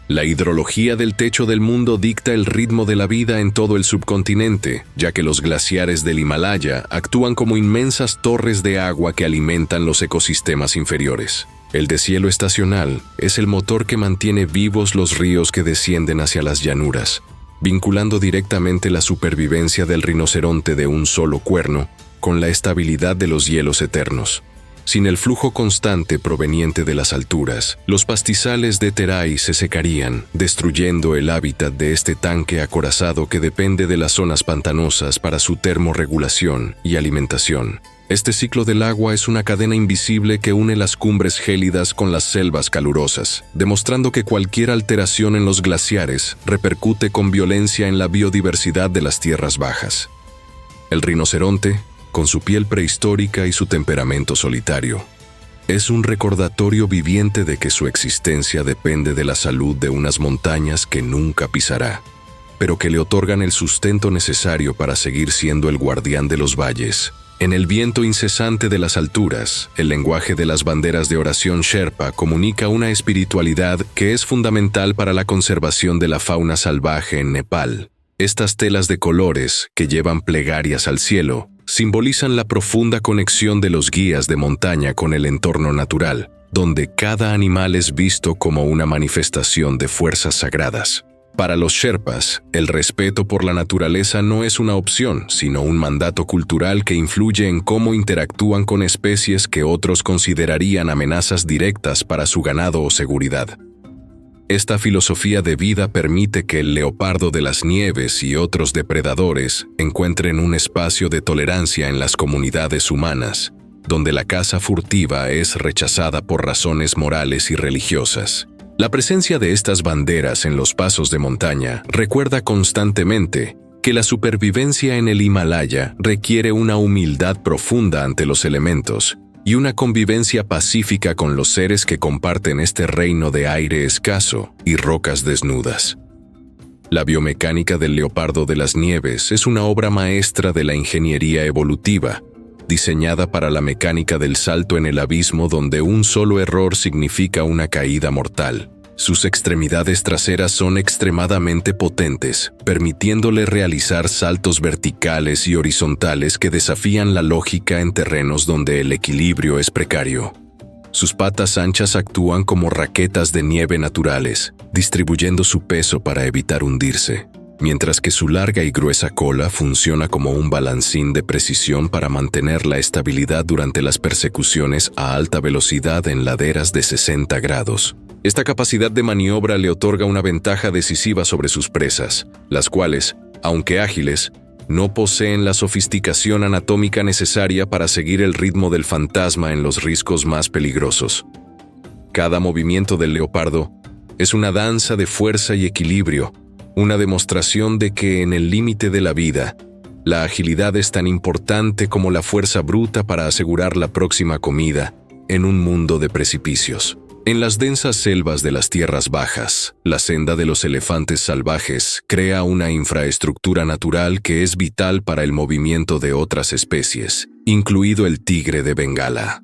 La hidrología del techo del mundo dicta el ritmo de la vida en todo el subcontinente, ya que los glaciares del Himalaya actúan como inmensas torres de agua que alimentan los ecosistemas inferiores. El deshielo estacional es el motor que mantiene vivos los ríos que descienden hacia las llanuras, vinculando directamente la supervivencia del rinoceronte de un solo cuerno con la estabilidad de los hielos eternos. Sin el flujo constante proveniente de las alturas, los pastizales de Terai se secarían, destruyendo el hábitat de este tanque acorazado que depende de las zonas pantanosas para su termorregulación y alimentación. Este ciclo del agua es una cadena invisible que une las cumbres gélidas con las selvas calurosas, demostrando que cualquier alteración en los glaciares repercute con violencia en la biodiversidad de las tierras bajas. El rinoceronte, con su piel prehistórica y su temperamento solitario, es un recordatorio viviente de que su existencia depende de la salud de unas montañas que nunca pisará, pero que le otorgan el sustento necesario para seguir siendo el guardián de los valles. En el viento incesante de las alturas, el lenguaje de las banderas de oración Sherpa comunica una espiritualidad que es fundamental para la conservación de la fauna salvaje en Nepal. Estas telas de colores, que llevan plegarias al cielo, simbolizan la profunda conexión de los guías de montaña con el entorno natural, donde cada animal es visto como una manifestación de fuerzas sagradas. Para los Sherpas, el respeto por la naturaleza no es una opción, sino un mandato cultural que influye en cómo interactúan con especies que otros considerarían amenazas directas para su ganado o seguridad. Esta filosofía de vida permite que el leopardo de las nieves y otros depredadores encuentren un espacio de tolerancia en las comunidades humanas, donde la caza furtiva es rechazada por razones morales y religiosas. La presencia de estas banderas en los pasos de montaña recuerda constantemente que la supervivencia en el Himalaya requiere una humildad profunda ante los elementos y una convivencia pacífica con los seres que comparten este reino de aire escaso y rocas desnudas. La biomecánica del leopardo de las nieves es una obra maestra de la ingeniería evolutiva, diseñada para la mecánica del salto en el abismo donde un solo error significa una caída mortal. Sus extremidades traseras son extremadamente potentes, permitiéndole realizar saltos verticales y horizontales que desafían la lógica en terrenos donde el equilibrio es precario. Sus patas anchas actúan como raquetas de nieve naturales, distribuyendo su peso para evitar hundirse, mientras que su larga y gruesa cola funciona como un balancín de precisión para mantener la estabilidad durante las persecuciones a alta velocidad en laderas de 60 grados. Esta capacidad de maniobra le otorga una ventaja decisiva sobre sus presas, las cuales, aunque ágiles, no poseen la sofisticación anatómica necesaria para seguir el ritmo del fantasma en los riscos más peligrosos. Cada movimiento del leopardo es una danza de fuerza y equilibrio, una demostración de que en el límite de la vida, la agilidad es tan importante como la fuerza bruta para asegurar la próxima comida en un mundo de precipicios. En las densas selvas de las tierras bajas, la senda de los elefantes salvajes crea una infraestructura natural que es vital para el movimiento de otras especies, incluido el tigre de Bengala.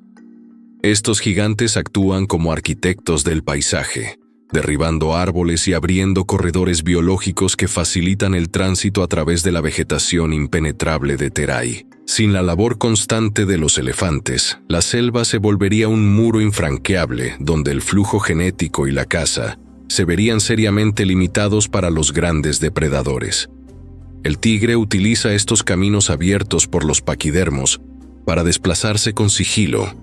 Estos gigantes actúan como arquitectos del paisaje, derribando árboles y abriendo corredores biológicos que facilitan el tránsito a través de la vegetación impenetrable de Terai. Sin la labor constante de los elefantes, la selva se volvería un muro infranqueable donde el flujo genético y la caza se verían seriamente limitados para los grandes depredadores. El tigre utiliza estos caminos abiertos por los paquidermos para desplazarse con sigilo,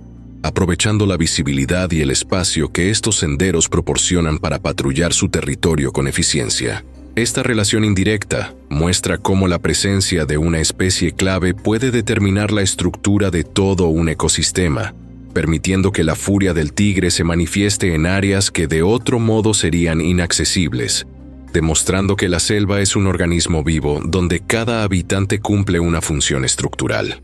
aprovechando la visibilidad y el espacio que estos senderos proporcionan para patrullar su territorio con eficiencia. Esta relación indirecta muestra cómo la presencia de una especie clave puede determinar la estructura de todo un ecosistema, permitiendo que la furia del tigre se manifieste en áreas que de otro modo serían inaccesibles, demostrando que la selva es un organismo vivo donde cada habitante cumple una función estructural.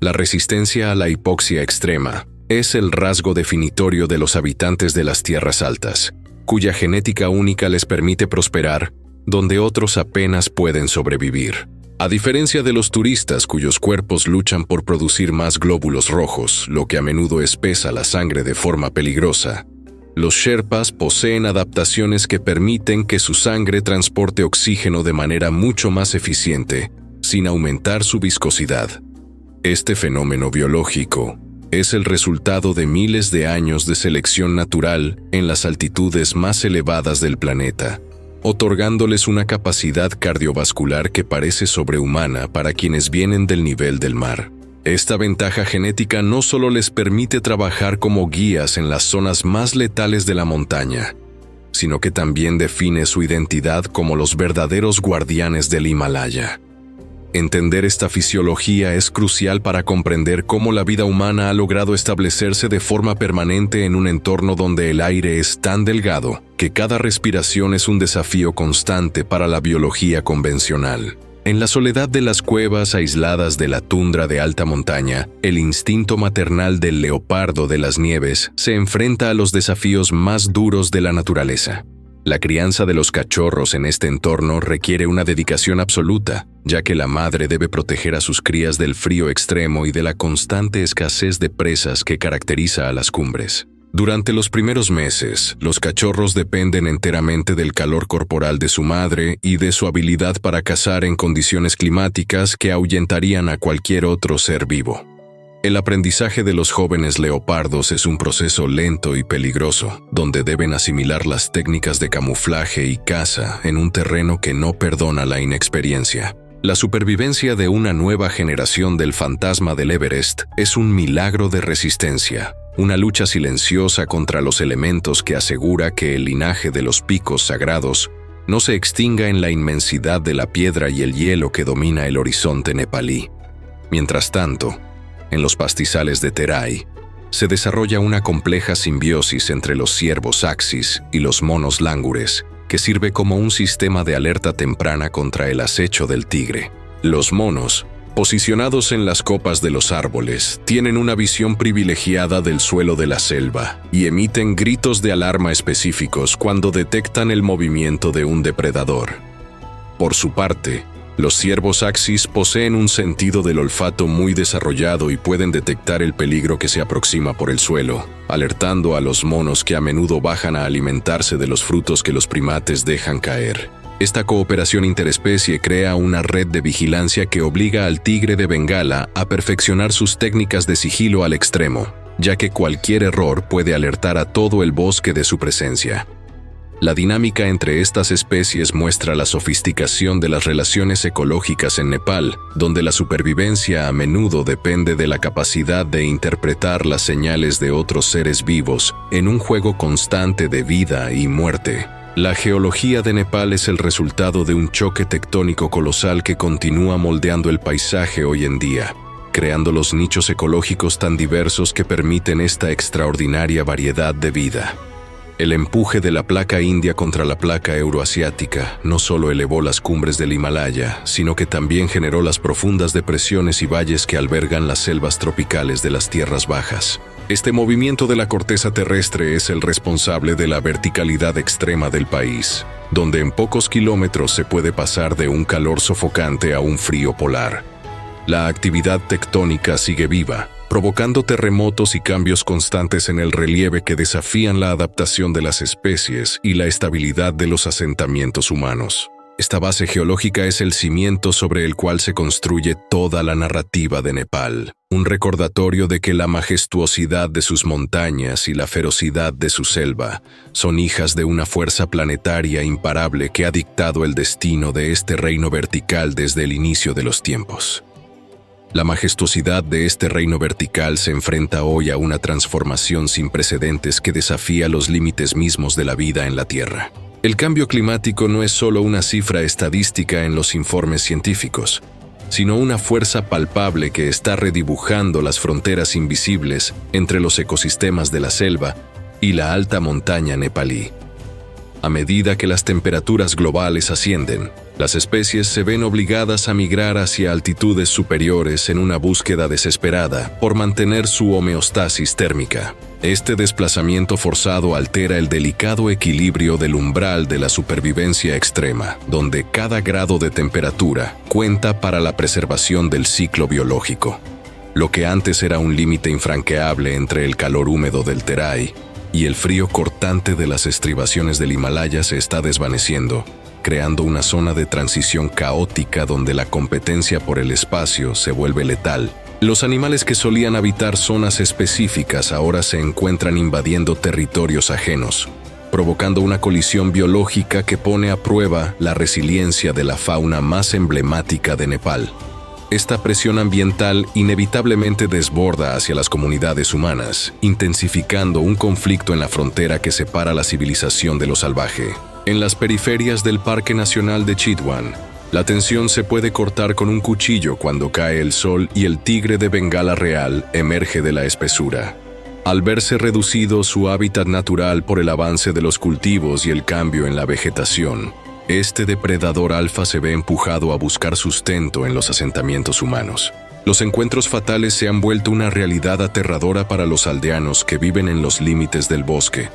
La resistencia a la hipoxia extrema es el rasgo definitorio de los habitantes de las tierras altas, cuya genética única les permite prosperar donde otros apenas pueden sobrevivir. A diferencia de los turistas cuyos cuerpos luchan por producir más glóbulos rojos, lo que a menudo espesa la sangre de forma peligrosa, los sherpas poseen adaptaciones que permiten que su sangre transporte oxígeno de manera mucho más eficiente, sin aumentar su viscosidad. Este fenómeno biológico es el resultado de miles de años de selección natural en las altitudes más elevadas del planeta, otorgándoles una capacidad cardiovascular que parece sobrehumana para quienes vienen del nivel del mar. Esta ventaja genética no solo les permite trabajar como guías en las zonas más letales de la montaña, sino que también define su identidad como los verdaderos guardianes del Himalaya. Entender esta fisiología es crucial para comprender cómo la vida humana ha logrado establecerse de forma permanente en un entorno donde el aire es tan delgado que cada respiración es un desafío constante para la biología convencional. En la soledad de las cuevas aisladas de la tundra de alta montaña, el instinto maternal del leopardo de las nieves se enfrenta a los desafíos más duros de la naturaleza. La crianza de los cachorros en este entorno requiere una dedicación absoluta, ya que la madre debe proteger a sus crías del frío extremo y de la constante escasez de presas que caracteriza a las cumbres. Durante los primeros meses, los cachorros dependen enteramente del calor corporal de su madre y de su habilidad para cazar en condiciones climáticas que ahuyentarían a cualquier otro ser vivo. El aprendizaje de los jóvenes leopardos es un proceso lento y peligroso, donde deben asimilar las técnicas de camuflaje y caza en un terreno que no perdona la inexperiencia. La supervivencia de una nueva generación del fantasma del Everest es un milagro de resistencia, una lucha silenciosa contra los elementos que asegura que el linaje de los picos sagrados no se extinga en la inmensidad de la piedra y el hielo que domina el horizonte nepalí. Mientras tanto, en los pastizales de Terai, se desarrolla una compleja simbiosis entre los ciervos axis y los monos langures, que sirve como un sistema de alerta temprana contra el acecho del tigre. Los monos, posicionados en las copas de los árboles, tienen una visión privilegiada del suelo de la selva y emiten gritos de alarma específicos cuando detectan el movimiento de un depredador. Por su parte, Los ciervos Axis poseen un sentido del olfato muy desarrollado y pueden detectar el peligro que se aproxima por el suelo, alertando a los monos que a menudo bajan a alimentarse de los frutos que los primates dejan caer. Esta cooperación interespecie crea una red de vigilancia que obliga al tigre de Bengala a perfeccionar sus técnicas de sigilo al extremo, ya que cualquier error puede alertar a todo el bosque de su presencia. La dinámica entre estas especies muestra la sofisticación de las relaciones ecológicas en Nepal, donde la supervivencia a menudo depende de la capacidad de interpretar las señales de otros seres vivos en un juego constante de vida y muerte. La geología de Nepal es el resultado de un choque tectónico colosal que continúa moldeando el paisaje hoy en día, creando los nichos ecológicos tan diversos que permiten esta extraordinaria variedad de vida. El empuje de la placa india contra la placa euroasiática no solo elevó las cumbres del Himalaya, sino que también generó las profundas depresiones y valles que albergan las selvas tropicales de las tierras bajas. Este movimiento de la corteza terrestre es el responsable de la verticalidad extrema del país, donde en pocos kilómetros se puede pasar de un calor sofocante a un frío polar. La actividad tectónica sigue viva, provocando terremotos y cambios constantes en el relieve que desafían la adaptación de las especies y la estabilidad de los asentamientos humanos. Esta base geológica es el cimiento sobre el cual se construye toda la narrativa de Nepal, un recordatorio de que la majestuosidad de sus montañas y la ferocidad de su selva son hijas de una fuerza planetaria imparable que ha dictado el destino de este reino vertical desde el inicio de los tiempos. La majestuosidad de este reino vertical se enfrenta hoy a una transformación sin precedentes que desafía los límites mismos de la vida en la Tierra. El cambio climático no es solo una cifra estadística en los informes científicos, sino una fuerza palpable que está redibujando las fronteras invisibles entre los ecosistemas de la selva y la alta montaña nepalí. A medida que las temperaturas globales ascienden, las especies se ven obligadas a migrar hacia altitudes superiores en una búsqueda desesperada por mantener su homeostasis térmica. Este desplazamiento forzado altera el delicado equilibrio del umbral de la supervivencia extrema, donde cada grado de temperatura cuenta para la preservación del ciclo biológico. Lo que antes era un límite infranqueable entre el calor húmedo del Terai y el frío cortante de las estribaciones del Himalaya se está desvaneciendo, creando una zona de transición caótica donde la competencia por el espacio se vuelve letal. Los animales que solían habitar zonas específicas ahora se encuentran invadiendo territorios ajenos, provocando una colisión biológica que pone a prueba la resiliencia de la fauna más emblemática de Nepal. Esta presión ambiental inevitablemente desborda hacia las comunidades humanas, intensificando un conflicto en la frontera que separa la civilización de lo salvaje. En las periferias del Parque Nacional de Chitwan, la tensión se puede cortar con un cuchillo cuando cae el sol y el tigre de Bengala real emerge de la espesura. Al verse reducido su hábitat natural por el avance de los cultivos y el cambio en la vegetación, este depredador alfa se ve empujado a buscar sustento en los asentamientos humanos. Los encuentros fatales se han vuelto una realidad aterradora para los aldeanos que viven en los límites del bosque,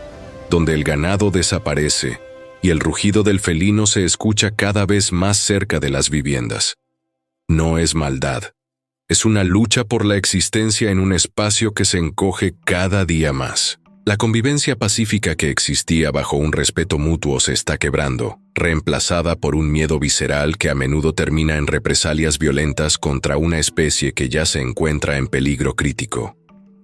donde el ganado desaparece y el rugido del felino se escucha cada vez más cerca de las viviendas. No es maldad, es una lucha por la existencia en un espacio que se encoge cada día más. La convivencia pacífica que existía bajo un respeto mutuo se está quebrando, reemplazada por un miedo visceral que a menudo termina en represalias violentas contra una especie que ya se encuentra en peligro crítico.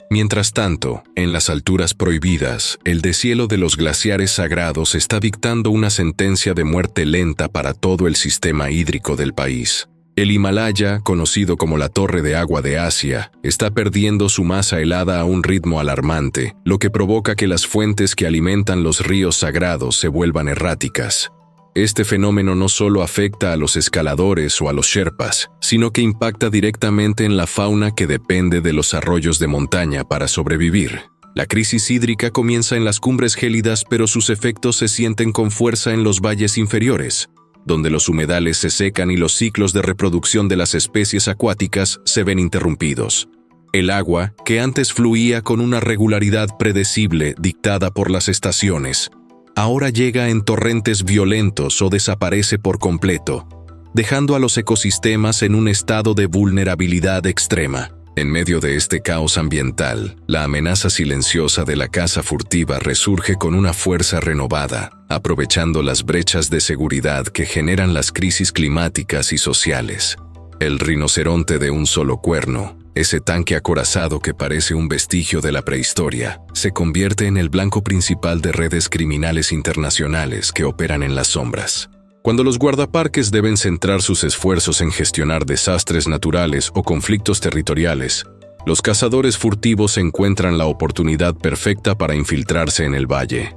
Mientras tanto, en las alturas prohibidas, el deshielo de los glaciares sagrados está dictando una sentencia de muerte lenta para todo el sistema hídrico del país. El Himalaya, conocido como la Torre de Agua de Asia, está perdiendo su masa helada a un ritmo alarmante, lo que provoca que las fuentes que alimentan los ríos sagrados se vuelvan erráticas. Este fenómeno no solo afecta a los escaladores o a los sherpas, sino que impacta directamente en la fauna que depende de los arroyos de montaña para sobrevivir. La crisis hídrica comienza en las cumbres gélidas, pero sus efectos se sienten con fuerza en los valles inferiores, donde los humedales se secan y los ciclos de reproducción de las especies acuáticas se ven interrumpidos. El agua, que antes fluía con una regularidad predecible dictada por las estaciones, ahora llega en torrentes violentos o desaparece por completo, dejando a los ecosistemas en un estado de vulnerabilidad extrema. En medio de este caos ambiental, la amenaza silenciosa de la caza furtiva resurge con una fuerza renovada, aprovechando las brechas de seguridad que generan las crisis climáticas y sociales. El rinoceronte de un solo cuerno, ese tanque acorazado que parece un vestigio de la prehistoria, se convierte en el blanco principal de redes criminales internacionales que operan en las sombras. Cuando los guardaparques deben centrar sus esfuerzos en gestionar desastres naturales o conflictos territoriales, los cazadores furtivos encuentran la oportunidad perfecta para infiltrarse en el valle.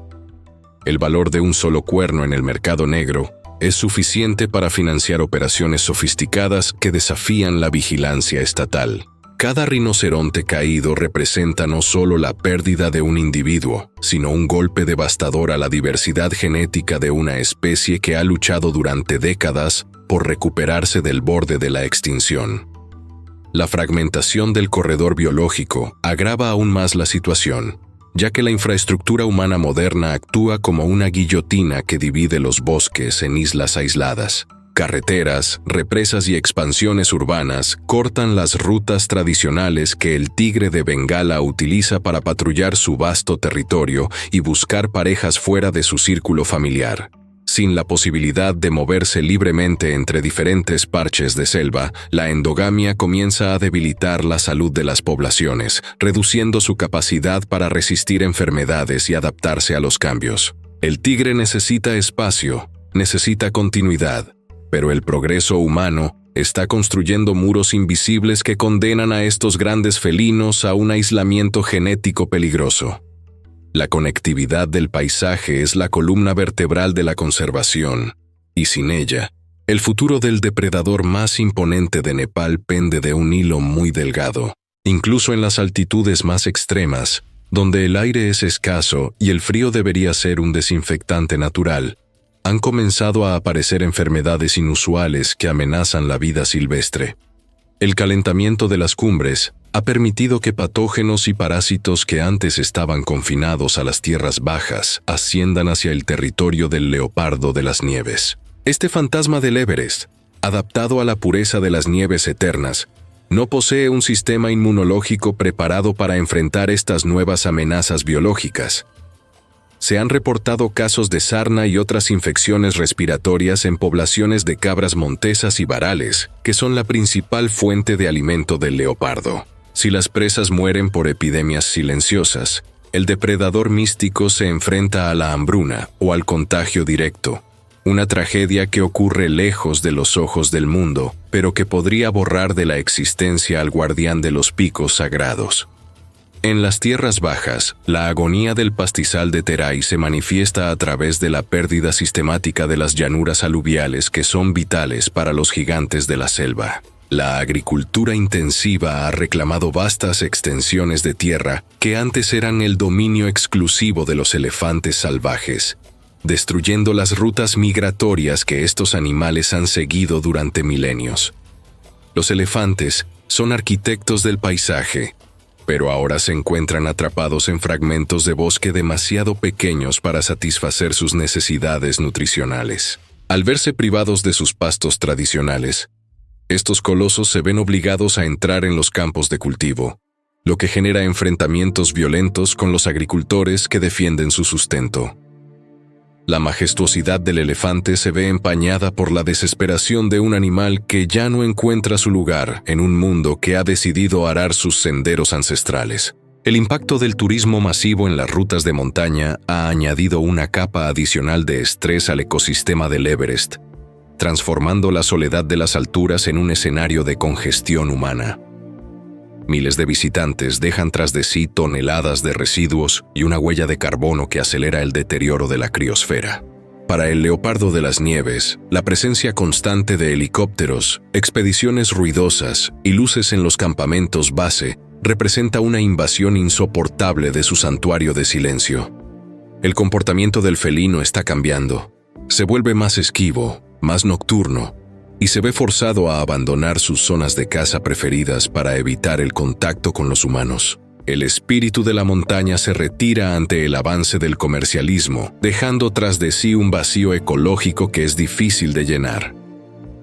El valor de un solo cuerno en el mercado negro es suficiente para financiar operaciones sofisticadas que desafían la vigilancia estatal. Cada rinoceronte caído representa no solo la pérdida de un individuo, sino un golpe devastador a la diversidad genética de una especie que ha luchado durante décadas por recuperarse del borde de la extinción. La fragmentación del corredor biológico agrava aún más la situación, ya que la infraestructura humana moderna actúa como una guillotina que divide los bosques en islas aisladas. Carreteras, represas y expansiones urbanas cortan las rutas tradicionales que el tigre de Bengala utiliza para patrullar su vasto territorio y buscar parejas fuera de su círculo familiar. Sin la posibilidad de moverse libremente entre diferentes parches de selva, la endogamia comienza a debilitar la salud de las poblaciones, reduciendo su capacidad para resistir enfermedades y adaptarse a los cambios. El tigre necesita espacio, necesita continuidad. Pero el progreso humano está construyendo muros invisibles que condenan a estos grandes felinos a un aislamiento genético peligroso. La conectividad del paisaje es la columna vertebral de la conservación, y sin ella, el futuro del depredador más imponente de Nepal pende de un hilo muy delgado. Incluso en las altitudes más extremas, donde el aire es escaso y el frío debería ser un desinfectante natural, han comenzado a aparecer enfermedades inusuales que amenazan la vida silvestre. El calentamiento de las cumbres ha permitido que patógenos y parásitos que antes estaban confinados a las tierras bajas asciendan hacia el territorio del leopardo de las nieves. Este fantasma del Everest, adaptado a la pureza de las nieves eternas, no posee un sistema inmunológico preparado para enfrentar estas nuevas amenazas biológicas. Se han reportado casos de sarna y otras infecciones respiratorias en poblaciones de cabras montesas y varales, que son la principal fuente de alimento del leopardo. Si las presas mueren por epidemias silenciosas, el depredador místico se enfrenta a la hambruna o al contagio directo, una tragedia que ocurre lejos de los ojos del mundo, pero que podría borrar de la existencia al guardián de los picos sagrados. En las tierras bajas, la agonía del pastizal de Terai se manifiesta a través de la pérdida sistemática de las llanuras aluviales que son vitales para los gigantes de la selva. La agricultura intensiva ha reclamado vastas extensiones de tierra que antes eran el dominio exclusivo de los elefantes salvajes, destruyendo las rutas migratorias que estos animales han seguido durante milenios. Los elefantes son arquitectos del paisaje, pero ahora se encuentran atrapados en fragmentos de bosque demasiado pequeños para satisfacer sus necesidades nutricionales. Al verse privados de sus pastos tradicionales, estos colosos se ven obligados a entrar en los campos de cultivo, lo que genera enfrentamientos violentos con los agricultores que defienden su sustento. La majestuosidad del elefante se ve empañada por la desesperación de un animal que ya no encuentra su lugar en un mundo que ha decidido arar sus senderos ancestrales. El impacto del turismo masivo en las rutas de montaña ha añadido una capa adicional de estrés al ecosistema del Everest, transformando la soledad de las alturas en un escenario de congestión humana. Miles de visitantes dejan tras de sí toneladas de residuos y una huella de carbono que acelera el deterioro de la criosfera. Para el leopardo de las nieves, la presencia constante de helicópteros, expediciones ruidosas y luces en los campamentos base representa una invasión insoportable de su santuario de silencio. El comportamiento del felino está cambiando. Se vuelve más esquivo, más nocturno, y se ve forzado a abandonar sus zonas de caza preferidas para evitar el contacto con los humanos. El espíritu de la montaña se retira ante el avance del comercialismo, dejando tras de sí un vacío ecológico que es difícil de llenar.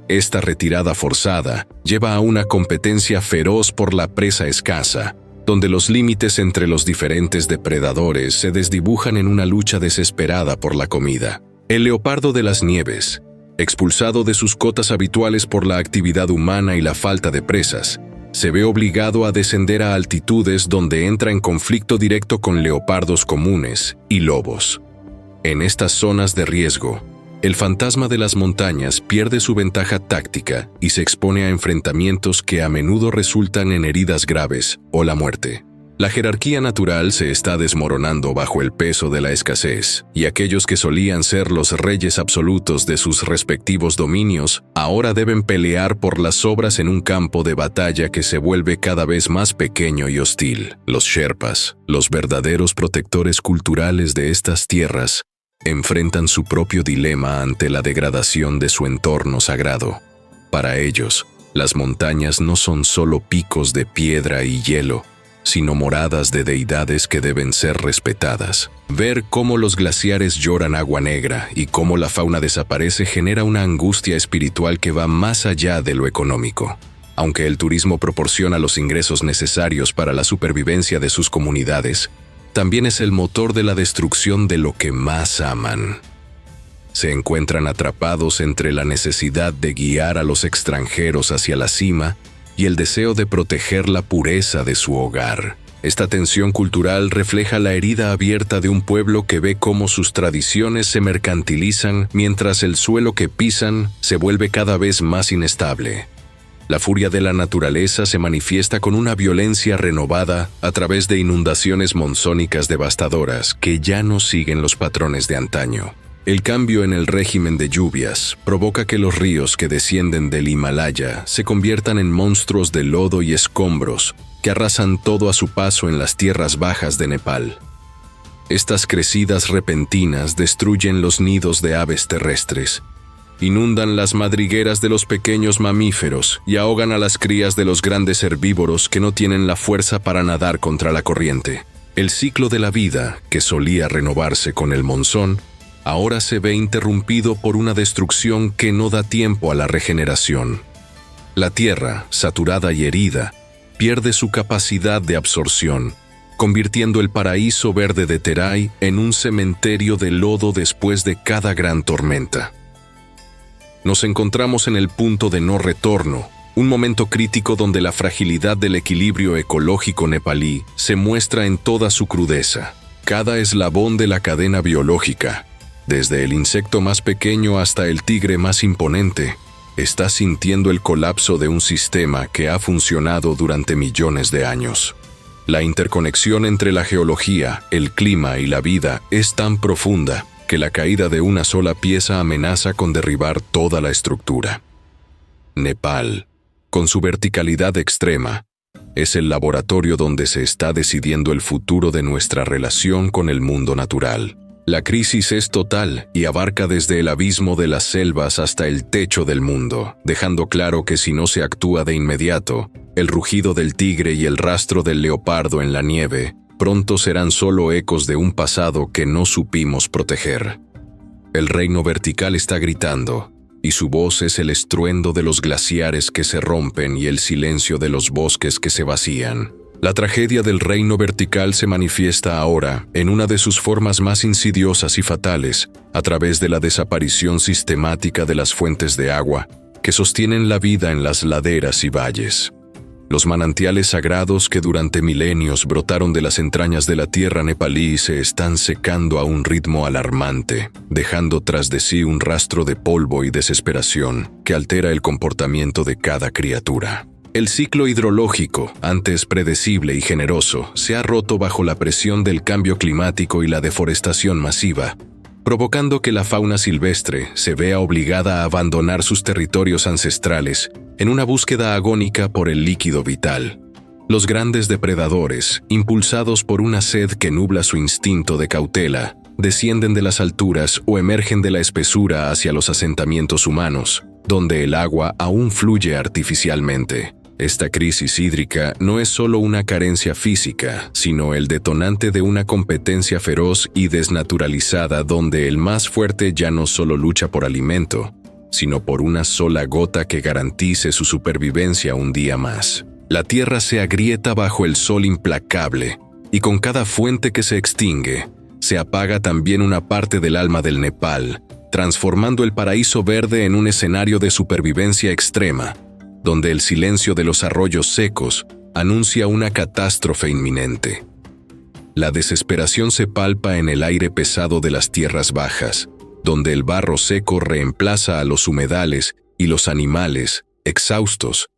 Esta retirada forzada lleva a una competencia feroz por la presa escasa, donde los límites entre los diferentes depredadores se desdibujan en una lucha desesperada por la comida. El leopardo de las nieves, expulsado de sus cotas habituales por la actividad humana y la falta de presas, se ve obligado a descender a altitudes donde entra en conflicto directo con leopardos comunes y lobos. En estas zonas de riesgo, el fantasma de las montañas pierde su ventaja táctica y se expone a enfrentamientos que a menudo resultan en heridas graves o la muerte. La jerarquía natural se está desmoronando bajo el peso de la escasez, y aquellos que solían ser los reyes absolutos de sus respectivos dominios ahora deben pelear por las sobras en un campo de batalla que se vuelve cada vez más pequeño y hostil. Los Sherpas, los verdaderos protectores culturales de estas tierras, enfrentan su propio dilema ante la degradación de su entorno sagrado. Para ellos, las montañas no son solo picos de piedra y hielo, sino moradas de deidades que deben ser respetadas. Ver cómo los glaciares lloran agua negra y cómo la fauna desaparece genera una angustia espiritual que va más allá de lo económico. Aunque el turismo proporciona los ingresos necesarios para la supervivencia de sus comunidades, también es el motor de la destrucción de lo que más aman. Se encuentran atrapados entre la necesidad de guiar a los extranjeros hacia la cima y el deseo de proteger la pureza de su hogar. Esta tensión cultural refleja la herida abierta de un pueblo que ve cómo sus tradiciones se mercantilizan mientras el suelo que pisan se vuelve cada vez más inestable. La furia de la naturaleza se manifiesta con una violencia renovada a través de inundaciones monzónicas devastadoras que ya no siguen los patrones de antaño. El cambio en el régimen de lluvias provoca que los ríos que descienden del Himalaya se conviertan en monstruos de lodo y escombros que arrasan todo a su paso en las tierras bajas de Nepal. Estas crecidas repentinas destruyen los nidos de aves terrestres, inundan las madrigueras de los pequeños mamíferos y ahogan a las crías de los grandes herbívoros que no tienen la fuerza para nadar contra la corriente. El ciclo de la vida, que solía renovarse con el monzón, ahora se ve interrumpido por una destrucción que no da tiempo a la regeneración. La tierra, saturada y herida, pierde su capacidad de absorción, convirtiendo el paraíso verde de Terai en un cementerio de lodo después de cada gran tormenta. Nos encontramos en el punto de no retorno, un momento crítico donde la fragilidad del equilibrio ecológico nepalí se muestra en toda su crudeza. Cada eslabón de la cadena biológica, desde el insecto más pequeño hasta el tigre más imponente, está sintiendo el colapso de un sistema que ha funcionado durante millones de años. La interconexión entre la geología, el clima y la vida es tan profunda que la caída de una sola pieza amenaza con derribar toda la estructura. Nepal, con su verticalidad extrema, es el laboratorio donde se está decidiendo el futuro de nuestra relación con el mundo natural. La crisis es total y abarca desde el abismo de las selvas hasta el techo del mundo, dejando claro que si no se actúa de inmediato, el rugido del tigre y el rastro del leopardo en la nieve pronto serán solo ecos de un pasado que no supimos proteger. El reino vertical está gritando, y su voz es el estruendo de los glaciares que se rompen y el silencio de los bosques que se vacían. La tragedia del reino vertical se manifiesta ahora en una de sus formas más insidiosas y fatales, a través de la desaparición sistemática de las fuentes de agua que sostienen la vida en las laderas y valles. Los manantiales sagrados que durante milenios brotaron de las entrañas de la tierra nepalí se están secando a un ritmo alarmante, dejando tras de sí un rastro de polvo y desesperación que altera el comportamiento de cada criatura. El ciclo hidrológico, antes predecible y generoso, se ha roto bajo la presión del cambio climático y la deforestación masiva, provocando que la fauna silvestre se vea obligada a abandonar sus territorios ancestrales en una búsqueda agónica por el líquido vital. Los grandes depredadores, impulsados por una sed que nubla su instinto de cautela, descienden de las alturas o emergen de la espesura hacia los asentamientos humanos, donde el agua aún fluye artificialmente. Esta crisis hídrica no es solo una carencia física, sino el detonante de una competencia feroz y desnaturalizada donde el más fuerte ya no solo lucha por alimento, sino por una sola gota que garantice su supervivencia un día más. La tierra se agrieta bajo el sol implacable, y con cada fuente que se extingue, se apaga también una parte del alma del Nepal, transformando el paraíso verde en un escenario de supervivencia extrema, donde el silencio de los arroyos secos anuncia una catástrofe inminente. La desesperación se palpa en el aire pesado de las tierras bajas, donde el barro seco reemplaza a los humedales y los animales, exhaustos,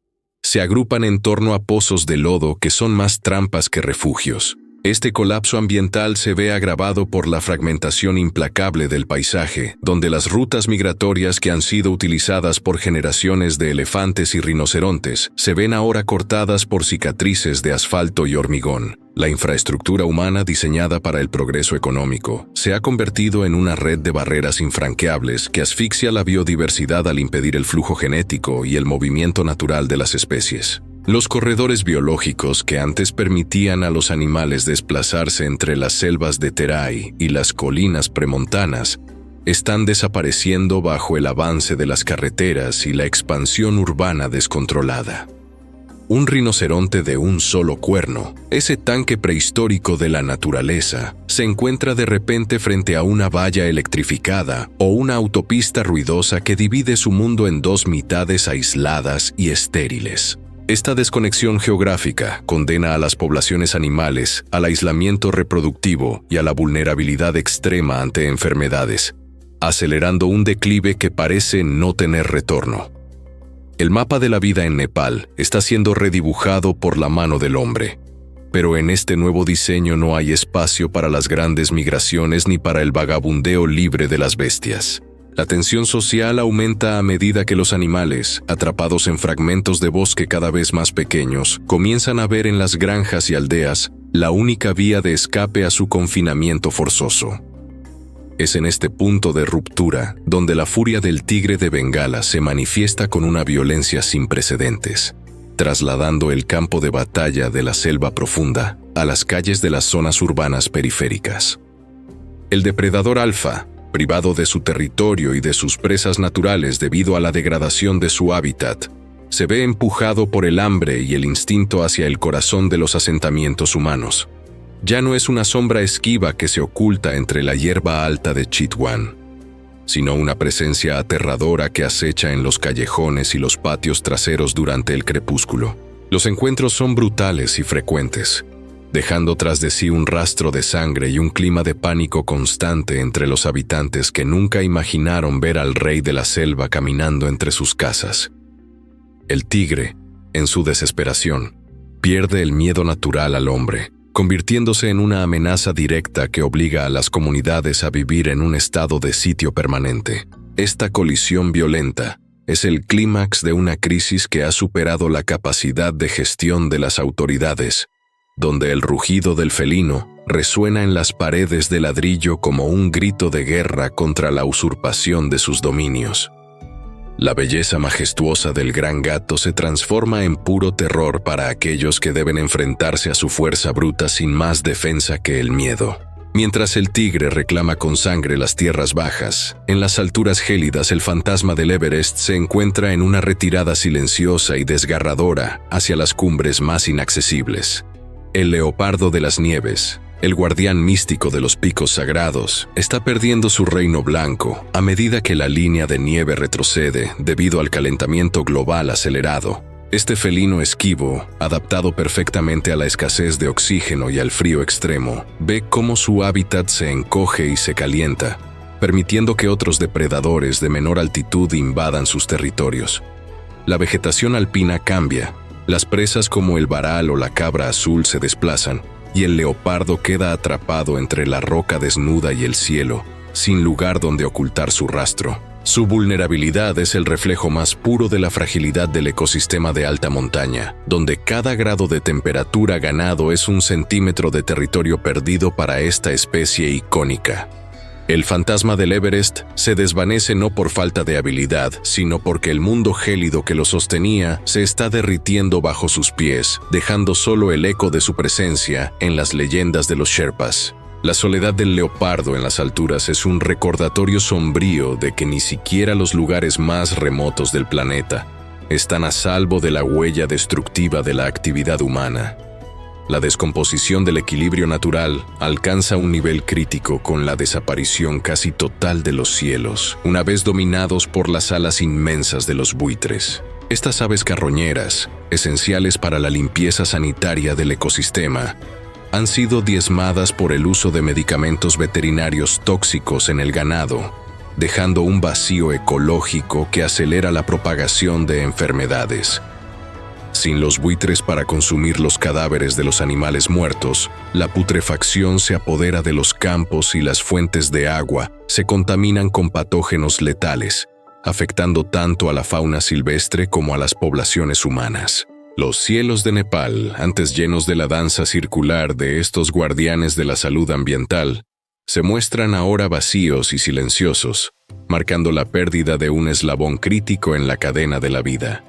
se agrupan en torno a pozos de lodo que son más trampas que refugios. Este colapso ambiental se ve agravado por la fragmentación implacable del paisaje, donde las rutas migratorias que han sido utilizadas por generaciones de elefantes y rinocerontes se ven ahora cortadas por cicatrices de asfalto y hormigón. La infraestructura humana diseñada para el progreso económico se ha convertido en una red de barreras infranqueables que asfixia la biodiversidad al impedir el flujo genético y el movimiento natural de las especies. Los corredores biológicos que antes permitían a los animales desplazarse entre las selvas de Terai y las colinas premontanas están desapareciendo bajo el avance de las carreteras y la expansión urbana descontrolada. Un rinoceronte de un solo cuerno, ese tanque prehistórico de la naturaleza, se encuentra de repente frente a una valla electrificada o una autopista ruidosa que divide su mundo en dos mitades aisladas y estériles. Esta desconexión geográfica condena a las poblaciones animales al aislamiento reproductivo y a la vulnerabilidad extrema ante enfermedades, acelerando un declive que parece no tener retorno. El mapa de la vida en Nepal está siendo redibujado por la mano del hombre, pero en este nuevo diseño no hay espacio para las grandes migraciones ni para el vagabundeo libre de las bestias. La tensión social aumenta a medida que los animales, atrapados en fragmentos de bosque cada vez más pequeños, comienzan a ver en las granjas y aldeas la única vía de escape a su confinamiento forzoso. Es en este punto de ruptura donde la furia del tigre de Bengala se manifiesta con una violencia sin precedentes, trasladando el campo de batalla de la selva profunda a las calles de las zonas urbanas periféricas. El depredador alfa, privado de su territorio y de sus presas naturales debido a la degradación de su hábitat, se ve empujado por el hambre y el instinto hacia el corazón de los asentamientos humanos. Ya no es una sombra esquiva que se oculta entre la hierba alta de Chitwan, sino una presencia aterradora que acecha en los callejones y los patios traseros durante el crepúsculo. Los encuentros son brutales y frecuentes, dejando tras de sí un rastro de sangre y un clima de pánico constante entre los habitantes que nunca imaginaron ver al rey de la selva caminando entre sus casas. El tigre, en su desesperación, pierde el miedo natural al hombre, convirtiéndose en una amenaza directa que obliga a las comunidades a vivir en un estado de sitio permanente. Esta colisión violenta es el clímax de una crisis que ha superado la capacidad de gestión de las autoridades, donde el rugido del felino resuena en las paredes de ladrillo como un grito de guerra contra la usurpación de sus dominios. La belleza majestuosa del gran gato se transforma en puro terror para aquellos que deben enfrentarse a su fuerza bruta sin más defensa que el miedo. Mientras el tigre reclama con sangre las tierras bajas, en las alturas gélidas el fantasma del Everest se encuentra en una retirada silenciosa y desgarradora hacia las cumbres más inaccesibles. El leopardo de las nieves, el guardián místico de los picos sagrados, está perdiendo su reino blanco a medida que la línea de nieve retrocede debido al calentamiento global acelerado. Este felino esquivo, adaptado perfectamente a la escasez de oxígeno y al frío extremo, ve cómo su hábitat se encoge y se calienta, permitiendo que otros depredadores de menor altitud invadan sus territorios. La vegetación alpina cambia. Las presas como el varal o la cabra azul se desplazan, y el leopardo queda atrapado entre la roca desnuda y el cielo, sin lugar donde ocultar su rastro. Su vulnerabilidad es el reflejo más puro de la fragilidad del ecosistema de alta montaña, donde cada grado de temperatura ganado es un centímetro de territorio perdido para esta especie icónica. El fantasma del Everest se desvanece no por falta de habilidad, sino porque el mundo gélido que lo sostenía se está derritiendo bajo sus pies, dejando solo el eco de su presencia en las leyendas de los Sherpas. La soledad del leopardo en las alturas es un recordatorio sombrío de que ni siquiera los lugares más remotos del planeta están a salvo de la huella destructiva de la actividad humana. La descomposición del equilibrio natural alcanza un nivel crítico con la desaparición casi total de los cielos, una vez dominados por las alas inmensas de los buitres. Estas aves carroñeras, esenciales para la limpieza sanitaria del ecosistema, han sido diezmadas por el uso de medicamentos veterinarios tóxicos en el ganado, dejando un vacío ecológico que acelera la propagación de enfermedades. Sin los buitres para consumir los cadáveres de los animales muertos, la putrefacción se apodera de los campos y las fuentes de agua se contaminan con patógenos letales, afectando tanto a la fauna silvestre como a las poblaciones humanas. Los cielos de Nepal, antes llenos de la danza circular de estos guardianes de la salud ambiental, se muestran ahora vacíos y silenciosos, marcando la pérdida de un eslabón crítico en la cadena de la vida.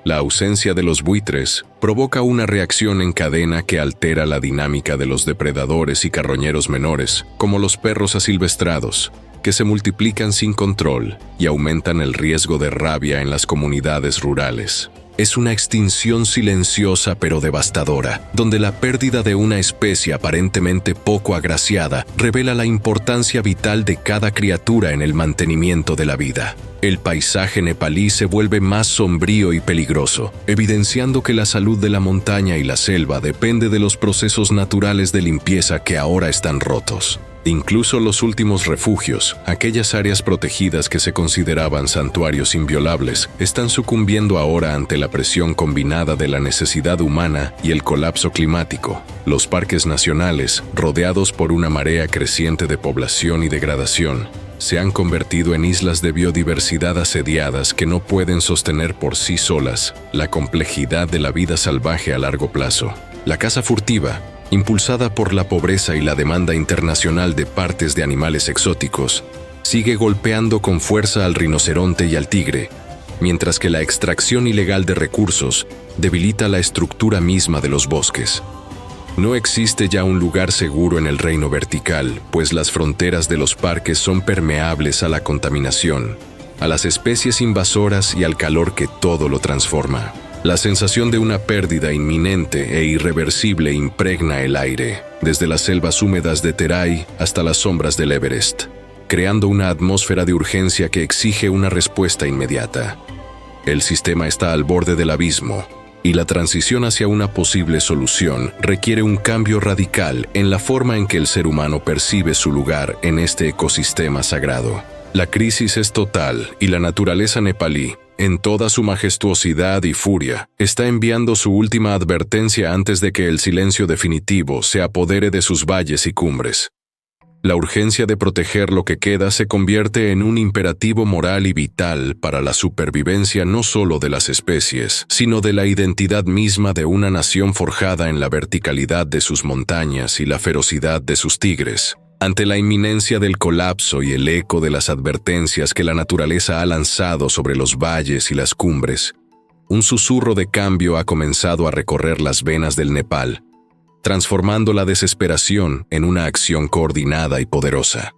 La ausencia de los buitres provoca una reacción en cadena que altera la dinámica de los depredadores y carroñeros menores, como los perros asilvestrados, que se multiplican sin control y aumentan el riesgo de rabia en las comunidades rurales. Es una extinción silenciosa pero devastadora, donde la pérdida de una especie aparentemente poco agraciada revela la importancia vital de cada criatura en el mantenimiento de la vida. El paisaje nepalí se vuelve más sombrío y peligroso, evidenciando que la salud de la montaña y la selva depende de los procesos naturales de limpieza que ahora están rotos. Incluso los últimos refugios, aquellas áreas protegidas que se consideraban santuarios inviolables, están sucumbiendo ahora ante la presión combinada de la necesidad humana y el colapso climático. Los parques nacionales, rodeados por una marea creciente de población y degradación, se han convertido en islas de biodiversidad asediadas que no pueden sostener por sí solas la complejidad de la vida salvaje a largo plazo. La caza furtiva, impulsada por la pobreza y la demanda internacional de partes de animales exóticos, sigue golpeando con fuerza al rinoceronte y al tigre, mientras que la extracción ilegal de recursos debilita la estructura misma de los bosques. No existe ya un lugar seguro en el reino vertical, pues las fronteras de los parques son permeables a la contaminación, a las especies invasoras y al calor que todo lo transforma. La sensación de una pérdida inminente e irreversible impregna el aire, desde las selvas húmedas de Terai hasta las sombras del Everest, creando una atmósfera de urgencia que exige una respuesta inmediata. El sistema está al borde del abismo, y la transición hacia una posible solución requiere un cambio radical en la forma en que el ser humano percibe su lugar en este ecosistema sagrado. La crisis es total y la naturaleza nepalí, en toda su majestuosidad y furia, está enviando su última advertencia antes de que el silencio definitivo se apodere de sus valles y cumbres. La urgencia de proteger lo que queda se convierte en un imperativo moral y vital para la supervivencia no solo de las especies, sino de la identidad misma de una nación forjada en la verticalidad de sus montañas y la ferocidad de sus tigres. Ante la inminencia del colapso y el eco de las advertencias que la naturaleza ha lanzado sobre los valles y las cumbres, un susurro de cambio ha comenzado a recorrer las venas del Nepal, transformando la desesperación en una acción coordinada y poderosa.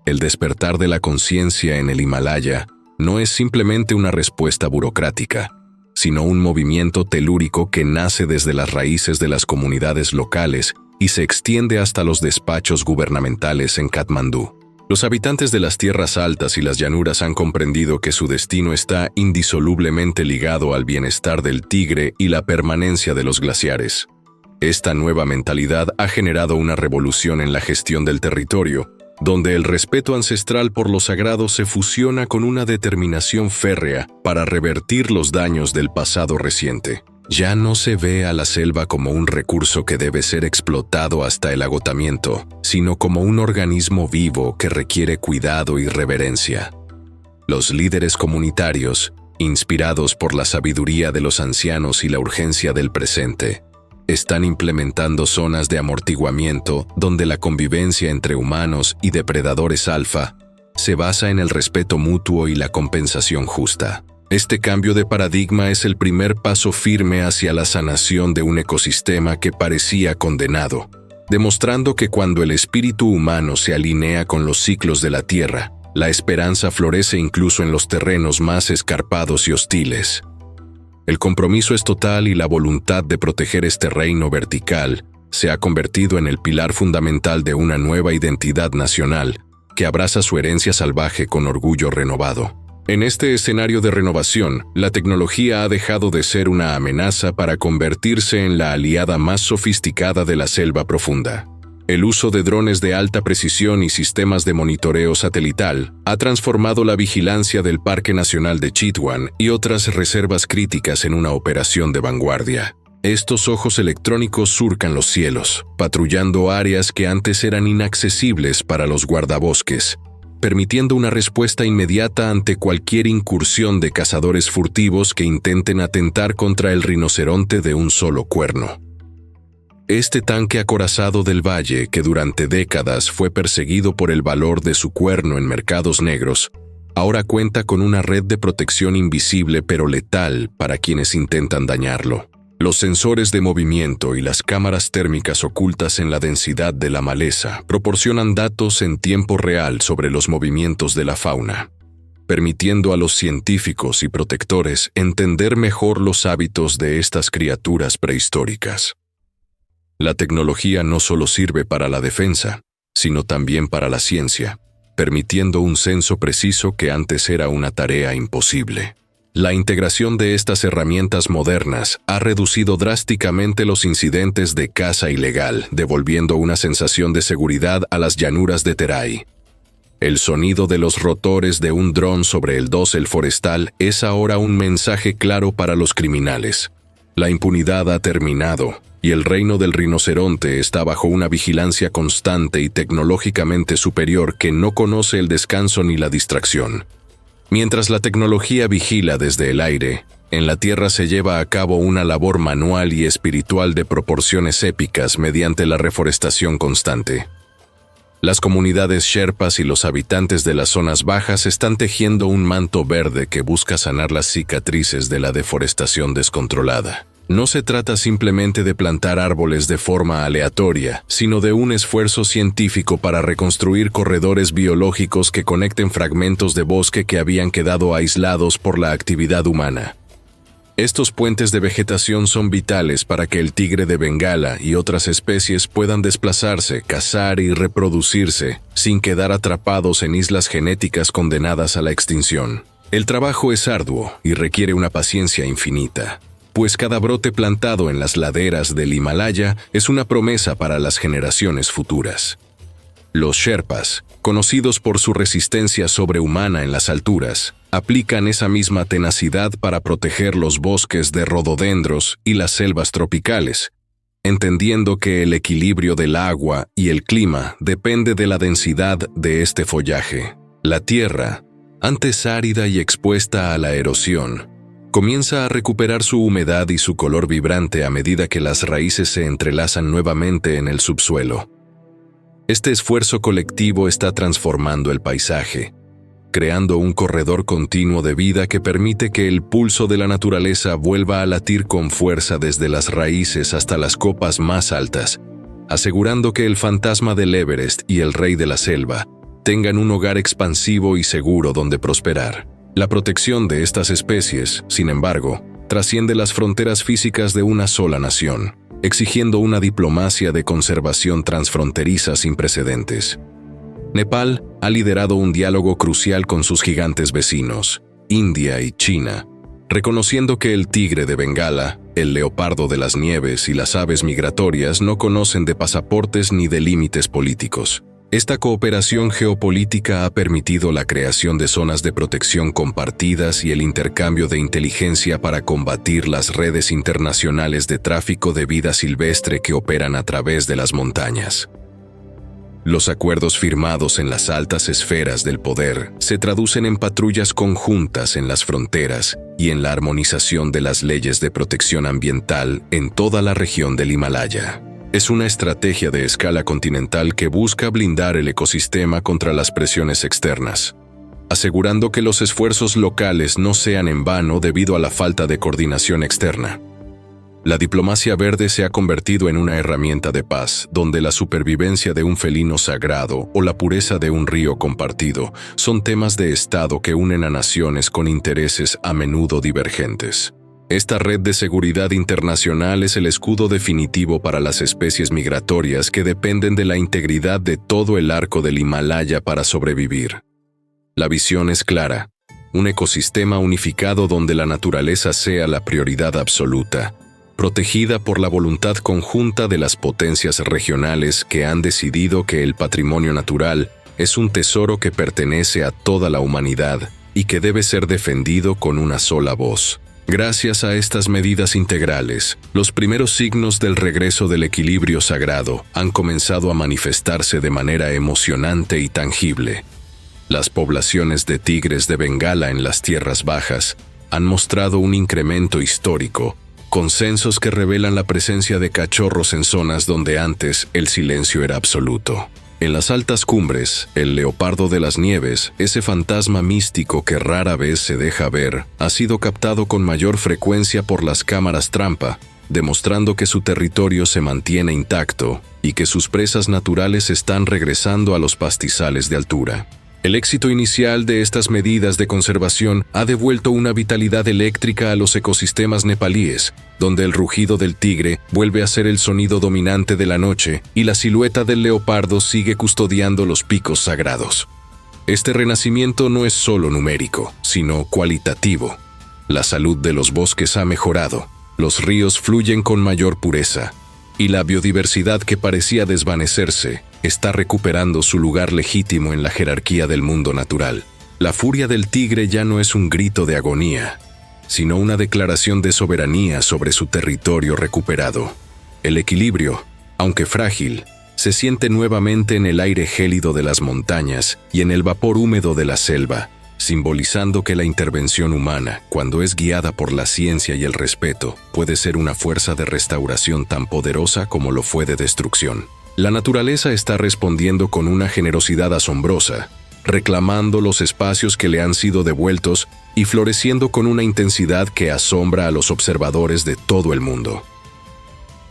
El despertar de la conciencia en el Himalaya no es simplemente una respuesta burocrática, sino un movimiento telúrico que nace desde las raíces de las comunidades locales y se extiende hasta los despachos gubernamentales en Katmandú. Los habitantes de las tierras altas y las llanuras han comprendido que su destino está indisolublemente ligado al bienestar del tigre y la permanencia de los glaciares. Esta nueva mentalidad ha generado una revolución en la gestión del territorio, donde el respeto ancestral por lo sagrado se fusiona con una determinación férrea para revertir los daños del pasado reciente. Ya no se ve a la selva como un recurso que debe ser explotado hasta el agotamiento, sino como un organismo vivo que requiere cuidado y reverencia. Los líderes comunitarios, inspirados por la sabiduría de los ancianos y la urgencia del presente, están implementando zonas de amortiguamiento donde la convivencia entre humanos y depredadores alfa se basa en el respeto mutuo y la compensación justa. Este cambio de paradigma es el primer paso firme hacia la sanación de un ecosistema que parecía condenado, demostrando que cuando el espíritu humano se alinea con los ciclos de la Tierra, la esperanza florece incluso en los terrenos más escarpados y hostiles. El compromiso es total y la voluntad de proteger este reino vertical se ha convertido en el pilar fundamental de una nueva identidad nacional que abraza su herencia salvaje con orgullo renovado. En este escenario de renovación, la tecnología ha dejado de ser una amenaza para convertirse en la aliada más sofisticada de la selva profunda. El uso de drones de alta precisión y sistemas de monitoreo satelital ha transformado la vigilancia del Parque Nacional de Chitwan y otras reservas críticas en una operación de vanguardia. Estos ojos electrónicos surcan los cielos, patrullando áreas que antes eran inaccesibles para los guardabosques, permitiendo una respuesta inmediata ante cualquier incursión de cazadores furtivos que intenten atentar contra el rinoceronte de un solo cuerno. Este tanque acorazado del valle, que durante décadas fue perseguido por el valor de su cuerno en mercados negros, ahora cuenta con una red de protección invisible pero letal para quienes intentan dañarlo. Los sensores de movimiento y las cámaras térmicas ocultas en la densidad de la maleza proporcionan datos en tiempo real sobre los movimientos de la fauna, permitiendo a los científicos y protectores entender mejor los hábitos de estas criaturas prehistóricas. La tecnología no solo sirve para la defensa, sino también para la ciencia, permitiendo un censo preciso que antes era una tarea imposible. La integración de estas herramientas modernas ha reducido drásticamente los incidentes de caza ilegal, devolviendo una sensación de seguridad a las llanuras de Terai. El sonido de los rotores de un dron sobre el dosel forestal es ahora un mensaje claro para los criminales. La impunidad ha terminado, y el reino del rinoceronte está bajo una vigilancia constante y tecnológicamente superior que no conoce el descanso ni la distracción. Mientras la tecnología vigila desde el aire, en la tierra se lleva a cabo una labor manual y espiritual de proporciones épicas mediante la reforestación constante. Las comunidades sherpas y los habitantes de las zonas bajas están tejiendo un manto verde que busca sanar las cicatrices de la deforestación descontrolada. No se trata simplemente de plantar árboles de forma aleatoria, sino de un esfuerzo científico para reconstruir corredores biológicos que conecten fragmentos de bosque que habían quedado aislados por la actividad humana. Estos puentes de vegetación son vitales para que el tigre de Bengala y otras especies puedan desplazarse, cazar y reproducirse sin quedar atrapados en islas genéticas condenadas a la extinción. El trabajo es arduo y requiere una paciencia infinita, pues cada brote plantado en las laderas del Himalaya es una promesa para las generaciones futuras. Los Sherpas, conocidos por su resistencia sobrehumana en las alturas, aplican esa misma tenacidad para proteger los bosques de rododendros y las selvas tropicales, entendiendo que el equilibrio del agua y el clima depende de la densidad de este follaje. La tierra, antes árida y expuesta a la erosión, comienza a recuperar su humedad y su color vibrante a medida que las raíces se entrelazan nuevamente en el subsuelo. Este esfuerzo colectivo está transformando el paisaje, creando un corredor continuo de vida que permite que el pulso de la naturaleza vuelva a latir con fuerza desde las raíces hasta las copas más altas, asegurando que el fantasma del Everest y el rey de la selva tengan un hogar expansivo y seguro donde prosperar. La protección de estas especies, sin embargo, trasciende las fronteras físicas de una sola nación, exigiendo una diplomacia de conservación transfronteriza sin precedentes. Nepal ha liderado un diálogo crucial con sus gigantes vecinos, India y China, reconociendo que el tigre de Bengala, el leopardo de las nieves y las aves migratorias no conocen de pasaportes ni de límites políticos. Esta cooperación geopolítica ha permitido la creación de zonas de protección compartidas y el intercambio de inteligencia para combatir las redes internacionales de tráfico de vida silvestre que operan a través de las montañas. Los acuerdos firmados en las altas esferas del poder se traducen en patrullas conjuntas en las fronteras y en la armonización de las leyes de protección ambiental en toda la región del Himalaya. Es una estrategia de escala continental que busca blindar el ecosistema contra las presiones externas, asegurando que los esfuerzos locales no sean en vano debido a la falta de coordinación externa. La diplomacia verde se ha convertido en una herramienta de paz, donde la supervivencia de un felino sagrado o la pureza de un río compartido son temas de Estado que unen a naciones con intereses a menudo divergentes. Esta red de seguridad internacional es el escudo definitivo para las especies migratorias que dependen de la integridad de todo el arco del Himalaya para sobrevivir. La visión es clara: un ecosistema unificado donde la naturaleza sea la prioridad absoluta, protegida por la voluntad conjunta de las potencias regionales que han decidido que el patrimonio natural es un tesoro que pertenece a toda la humanidad y que debe ser defendido con una sola voz. Gracias a estas medidas integrales, los primeros signos del regreso del equilibrio sagrado han comenzado a manifestarse de manera emocionante y tangible. Las poblaciones de tigres de Bengala en las tierras bajas han mostrado un incremento histórico, con censos que revelan la presencia de cachorros en zonas donde antes el silencio era absoluto. En las altas cumbres, el leopardo de las nieves, ese fantasma místico que rara vez se deja ver, ha sido captado con mayor frecuencia por las cámaras trampa, demostrando que su territorio se mantiene intacto y que sus presas naturales están regresando a los pastizales de altura. El éxito inicial de estas medidas de conservación ha devuelto una vitalidad eléctrica a los ecosistemas nepalíes, donde el rugido del tigre vuelve a ser el sonido dominante de la noche y la silueta del leopardo sigue custodiando los picos sagrados. Este renacimiento no es solo numérico, sino cualitativo. La salud de los bosques ha mejorado, los ríos fluyen con mayor pureza, y la biodiversidad que parecía desvanecerse está recuperando su lugar legítimo en la jerarquía del mundo natural. La furia del tigre ya no es un grito de agonía, sino una declaración de soberanía sobre su territorio recuperado. El equilibrio, aunque frágil, se siente nuevamente en el aire gélido de las montañas y en el vapor húmedo de la selva, simbolizando que la intervención humana, cuando es guiada por la ciencia y el respeto, puede ser una fuerza de restauración tan poderosa como lo fue de destrucción. La naturaleza está respondiendo con una generosidad asombrosa, reclamando los espacios que le han sido devueltos y floreciendo con una intensidad que asombra a los observadores de todo el mundo.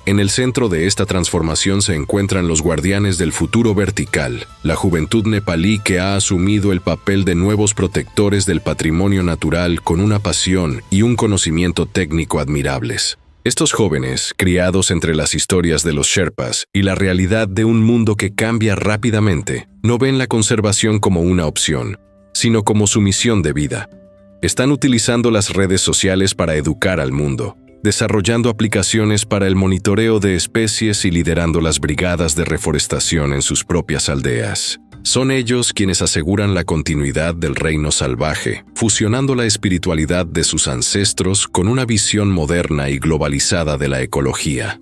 En el centro de esta transformación se encuentran los guardianes del futuro vertical, la juventud nepalí que ha asumido el papel de nuevos protectores del patrimonio natural con una pasión y un conocimiento técnico admirables. Estos jóvenes, criados entre las historias de los Sherpas y la realidad de un mundo que cambia rápidamente, no ven la conservación como una opción, sino como su misión de vida. Están utilizando las redes sociales para educar al mundo, desarrollando aplicaciones para el monitoreo de especies y liderando las brigadas de reforestación en sus propias aldeas. Son ellos quienes aseguran la continuidad del reino salvaje, fusionando la espiritualidad de sus ancestros con una visión moderna y globalizada de la ecología.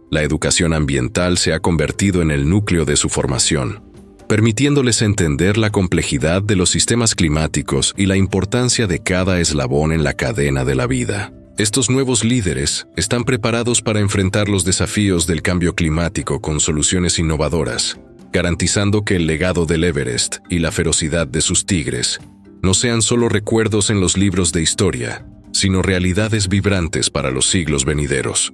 La educación ambiental se ha convertido en el núcleo de su formación, permitiéndoles entender la complejidad de los sistemas climáticos y la importancia de cada eslabón en la cadena de la vida. Estos nuevos líderes están preparados para enfrentar los desafíos del cambio climático con soluciones innovadoras, garantizando que el legado del Everest y la ferocidad de sus tigres no sean solo recuerdos en los libros de historia, sino realidades vibrantes para los siglos venideros.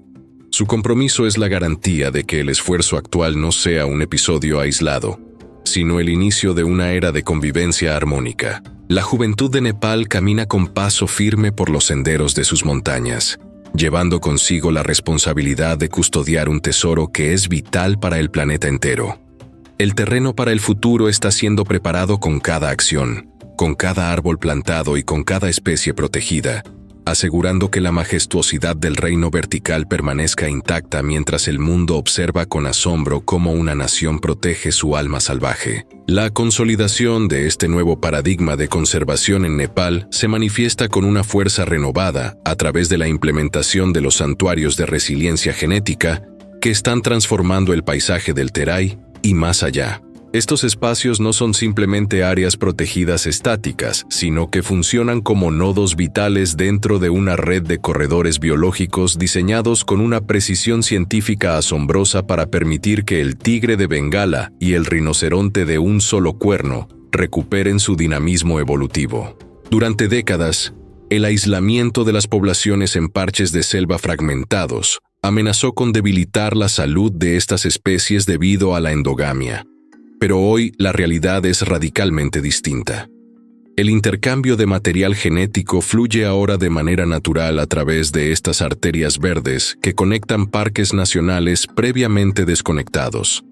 Su compromiso es la garantía de que el esfuerzo actual no sea un episodio aislado, sino el inicio de una era de convivencia armónica. La juventud de Nepal camina con paso firme por los senderos de sus montañas, llevando consigo la responsabilidad de custodiar un tesoro que es vital para el planeta entero. El terreno para el futuro está siendo preparado con cada acción, con cada árbol plantado y con cada especie protegida, asegurando que la majestuosidad del reino vertical permanezca intacta mientras el mundo observa con asombro cómo una nación protege su alma salvaje. La consolidación de este nuevo paradigma de conservación en Nepal se manifiesta con una fuerza renovada a través de la implementación de los santuarios de resiliencia genética que están transformando el paisaje del Terai y más allá. Estos espacios no son simplemente áreas protegidas estáticas, sino que funcionan como nodos vitales dentro de una red de corredores biológicos diseñados con una precisión científica asombrosa para permitir que el tigre de Bengala y el rinoceronte de un solo cuerno recuperen su dinamismo evolutivo. Durante décadas, el aislamiento de las poblaciones en parches de selva fragmentados amenazó con debilitar la salud de estas especies debido a la endogamia. Pero hoy la realidad es radicalmente distinta. El intercambio de material genético fluye ahora de manera natural a través de estas arterias verdes que conectan parques nacionales previamente desconectados,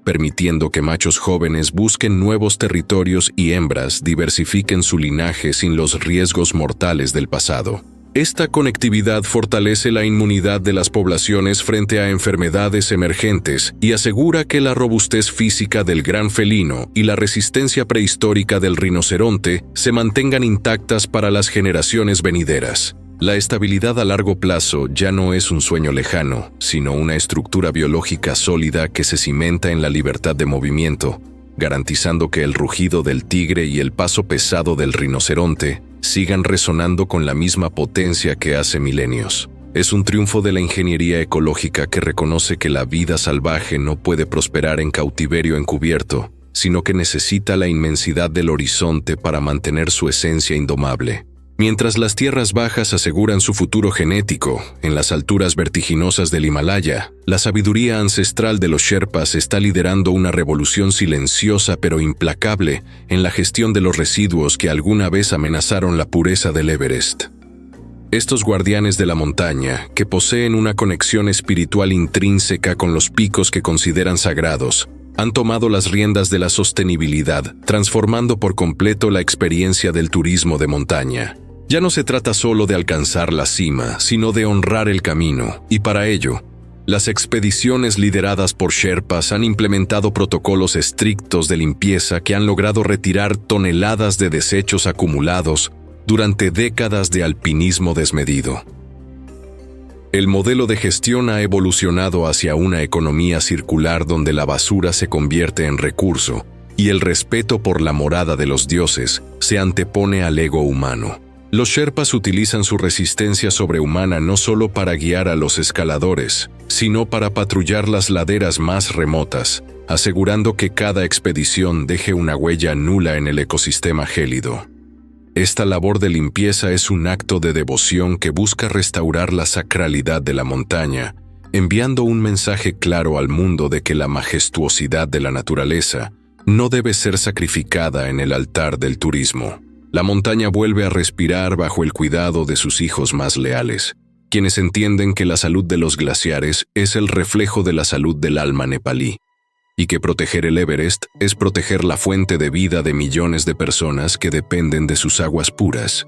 permitiendo que machos jóvenes busquen nuevos territorios y hembras diversifiquen su linaje sin los riesgos mortales del pasado. Esta conectividad fortalece la inmunidad de las poblaciones frente a enfermedades emergentes y asegura que la robustez física del gran felino y la resistencia prehistórica del rinoceronte se mantengan intactas para las generaciones venideras. La estabilidad a largo plazo ya no es un sueño lejano, sino una estructura biológica sólida que se cimenta en la libertad de movimiento, garantizando que el rugido del tigre y el paso pesado del rinoceronte sigan resonando con la misma potencia que hace milenios. Es un triunfo de la ingeniería ecológica que reconoce que la vida salvaje no puede prosperar en cautiverio encubierto, sino que necesita la inmensidad del horizonte para mantener su esencia indomable. Mientras las tierras bajas aseguran su futuro genético, en las alturas vertiginosas del Himalaya, la sabiduría ancestral de los Sherpas está liderando una revolución silenciosa pero implacable en la gestión de los residuos que alguna vez amenazaron la pureza del Everest. Estos guardianes de la montaña, que poseen una conexión espiritual intrínseca con los picos que consideran sagrados, han tomado las riendas de la sostenibilidad, transformando por completo la experiencia del turismo de montaña. Ya no se trata solo de alcanzar la cima, sino de honrar el camino, y para ello, las expediciones lideradas por Sherpas han implementado protocolos estrictos de limpieza que han logrado retirar toneladas de desechos acumulados durante décadas de alpinismo desmedido. El modelo de gestión ha evolucionado hacia una economía circular donde la basura se convierte en recurso y el respeto por la morada de los dioses se antepone al ego humano. Los Sherpas utilizan su resistencia sobrehumana no solo para guiar a los escaladores, sino para patrullar las laderas más remotas, asegurando que cada expedición deje una huella nula en el ecosistema gélido. Esta labor de limpieza es un acto de devoción que busca restaurar la sacralidad de la montaña, enviando un mensaje claro al mundo de que la majestuosidad de la naturaleza no debe ser sacrificada en el altar del turismo. La montaña vuelve a respirar bajo el cuidado de sus hijos más leales, quienes entienden que la salud de los glaciares es el reflejo de la salud del alma nepalí, y que proteger el Everest es proteger la fuente de vida de millones de personas que dependen de sus aguas puras.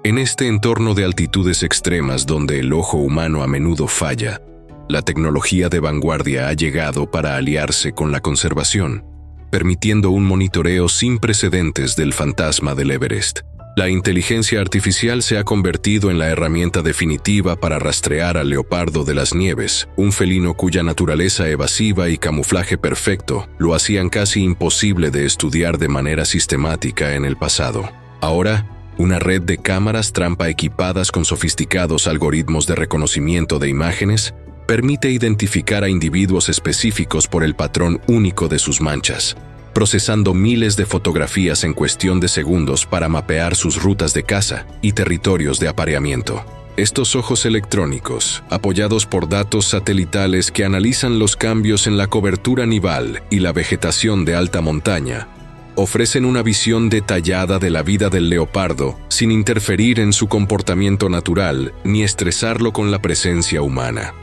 En este entorno de altitudes extremas donde el ojo humano a menudo falla, la tecnología de vanguardia ha llegado para aliarse con la conservación, permitiendo un monitoreo sin precedentes del fantasma del Everest. La inteligencia artificial se ha convertido en la herramienta definitiva para rastrear al leopardo de las nieves, un felino cuya naturaleza evasiva y camuflaje perfecto lo hacían casi imposible de estudiar de manera sistemática en el pasado. Ahora, una red de cámaras trampa equipadas con sofisticados algoritmos de reconocimiento de imágenes permite identificar a individuos específicos por el patrón único de sus manchas, procesando miles de fotografías en cuestión de segundos para mapear sus rutas de caza y territorios de apareamiento. Estos ojos electrónicos, apoyados por datos satelitales que analizan los cambios en la cobertura nival y la vegetación de alta montaña, ofrecen una visión detallada de la vida del leopardo sin interferir en su comportamiento natural ni estresarlo con la presencia humana.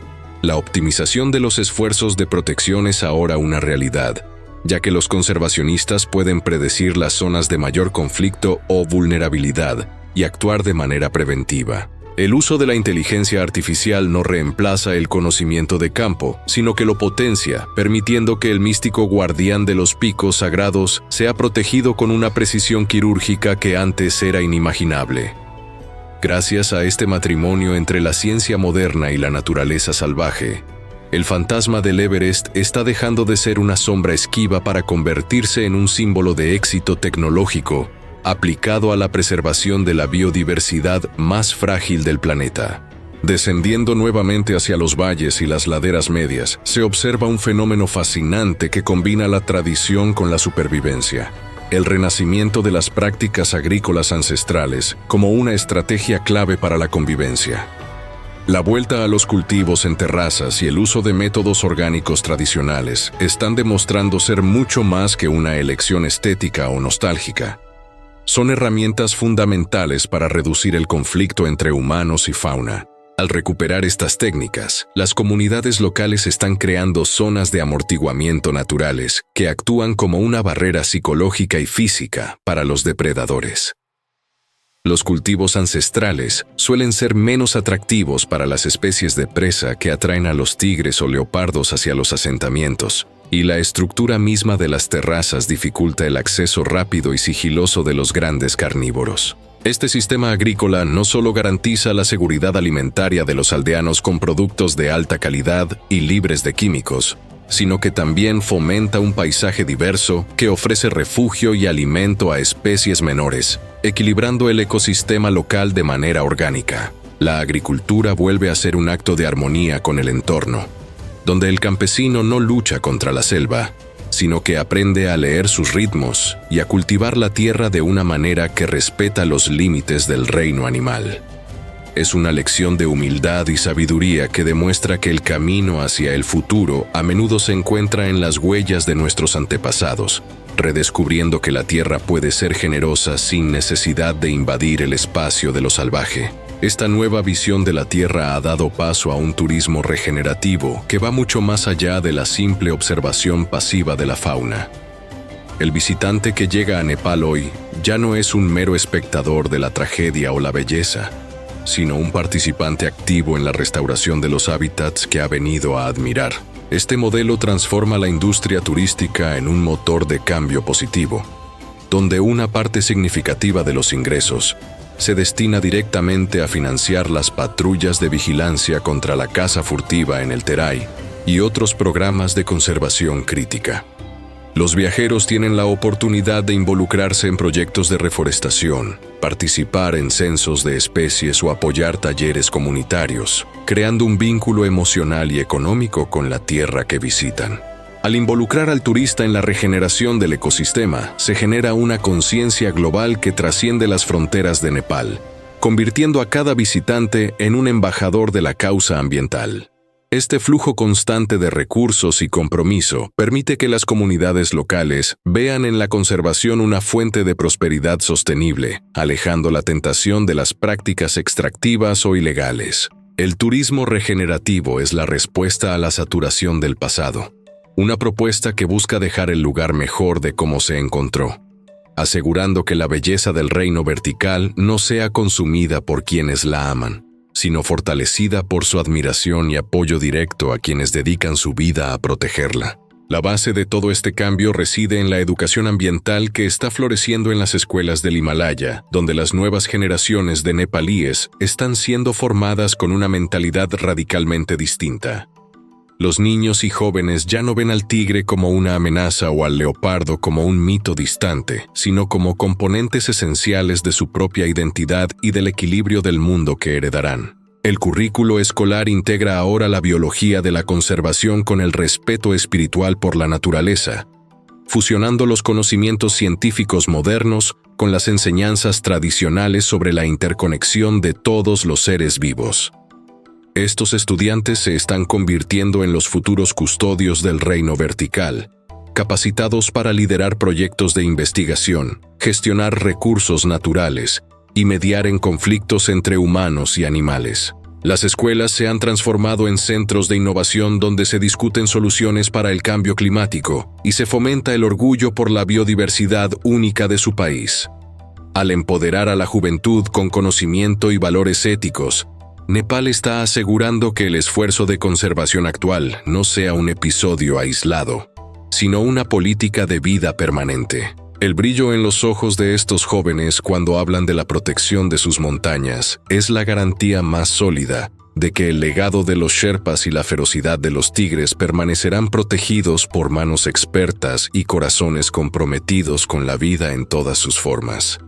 La optimización de los esfuerzos de protección es ahora una realidad, ya que los conservacionistas pueden predecir las zonas de mayor conflicto o vulnerabilidad y actuar de manera preventiva. El uso de la inteligencia artificial no reemplaza el conocimiento de campo, sino que lo potencia, permitiendo que el místico guardián de los picos sagrados sea protegido con una precisión quirúrgica que antes era inimaginable. Gracias a este matrimonio entre la ciencia moderna y la naturaleza salvaje, el fantasma del Everest está dejando de ser una sombra esquiva para convertirse en un símbolo de éxito tecnológico aplicado a la preservación de la biodiversidad más frágil del planeta. Descendiendo nuevamente hacia los valles y las laderas medias, se observa un fenómeno fascinante que combina la tradición con la supervivencia. el renacimiento de las prácticas agrícolas ancestrales como una estrategia clave para la convivencia. La vuelta a los cultivos en terrazas y el uso de métodos orgánicos tradicionales están demostrando ser mucho más que una elección estética o nostálgica. Son herramientas fundamentales para reducir el conflicto entre humanos y fauna. Al recuperar estas técnicas, las comunidades locales están creando zonas de amortiguamiento naturales que actúan como una barrera psicológica y física para los depredadores. Los cultivos ancestrales suelen ser menos atractivos para las especies de presa que atraen a los tigres o leopardos hacia los asentamientos, y la estructura misma de las terrazas dificulta el acceso rápido y sigiloso de los grandes carnívoros. Este sistema agrícola no solo garantiza la seguridad alimentaria de los aldeanos con productos de alta calidad y libres de químicos, sino que también fomenta un paisaje diverso que ofrece refugio y alimento a especies menores, equilibrando el ecosistema local de manera orgánica. La agricultura vuelve a ser un acto de armonía con el entorno, donde el campesino no lucha contra la selva, sino que aprende a leer sus ritmos y a cultivar la tierra de una manera que respeta los límites del reino animal. Es una lección de humildad y sabiduría que demuestra que el camino hacia el futuro a menudo se encuentra en las huellas de nuestros antepasados, redescubriendo que la tierra puede ser generosa sin necesidad de invadir el espacio de lo salvaje. Esta nueva visión de la tierra ha dado paso a un turismo regenerativo que va mucho más allá de la simple observación pasiva de la fauna. El visitante que llega a Nepal hoy ya no es un mero espectador de la tragedia o la belleza, sino un participante activo en la restauración de los hábitats que ha venido a admirar. Este modelo transforma la industria turística en un motor de cambio positivo, donde una parte significativa de los ingresos se destina directamente a financiar las patrullas de vigilancia contra la caza furtiva en el Terai y otros programas de conservación crítica. Los viajeros tienen la oportunidad de involucrarse en proyectos de reforestación, participar en censos de especies o apoyar talleres comunitarios, creando un vínculo emocional y económico con la tierra que visitan. Al involucrar al turista en la regeneración del ecosistema, se genera una conciencia global que trasciende las fronteras de Nepal, convirtiendo a cada visitante en un embajador de la causa ambiental. Este flujo constante de recursos y compromiso permite que las comunidades locales vean en la conservación una fuente de prosperidad sostenible, alejando la tentación de las prácticas extractivas o ilegales. El turismo regenerativo es la respuesta a la saturación del pasado. Una propuesta que busca dejar el lugar mejor de cómo se encontró, asegurando que la belleza del reino vertical no sea consumida por quienes la aman, sino fortalecida por su admiración y apoyo directo a quienes dedican su vida a protegerla. La base de todo este cambio reside en la educación ambiental que está floreciendo en las escuelas del Himalaya, donde las nuevas generaciones de nepalíes están siendo formadas con una mentalidad radicalmente distinta. Los niños y jóvenes ya no ven al tigre como una amenaza o al leopardo como un mito distante, sino como componentes esenciales de su propia identidad y del equilibrio del mundo que heredarán. El currículo escolar integra ahora la biología de la conservación con el respeto espiritual por la naturaleza, fusionando los conocimientos científicos modernos con las enseñanzas tradicionales sobre la interconexión de todos los seres vivos. Estos estudiantes se están convirtiendo en los futuros custodios del reino vertical, capacitados para liderar proyectos de investigación, gestionar recursos naturales y mediar en conflictos entre humanos y animales. Las escuelas se han transformado en centros de innovación donde se discuten soluciones para el cambio climático y se fomenta el orgullo por la biodiversidad única de su país. Al empoderar a la juventud con conocimiento y valores éticos, Nepal está asegurando que el esfuerzo de conservación actual no sea un episodio aislado, sino una política de vida permanente. El brillo en los ojos de estos jóvenes cuando hablan de la protección de sus montañas es la garantía más sólida de que el legado de los sherpas y la ferocidad de los tigres permanecerán protegidos por manos expertas y corazones comprometidos con la vida en todas sus formas.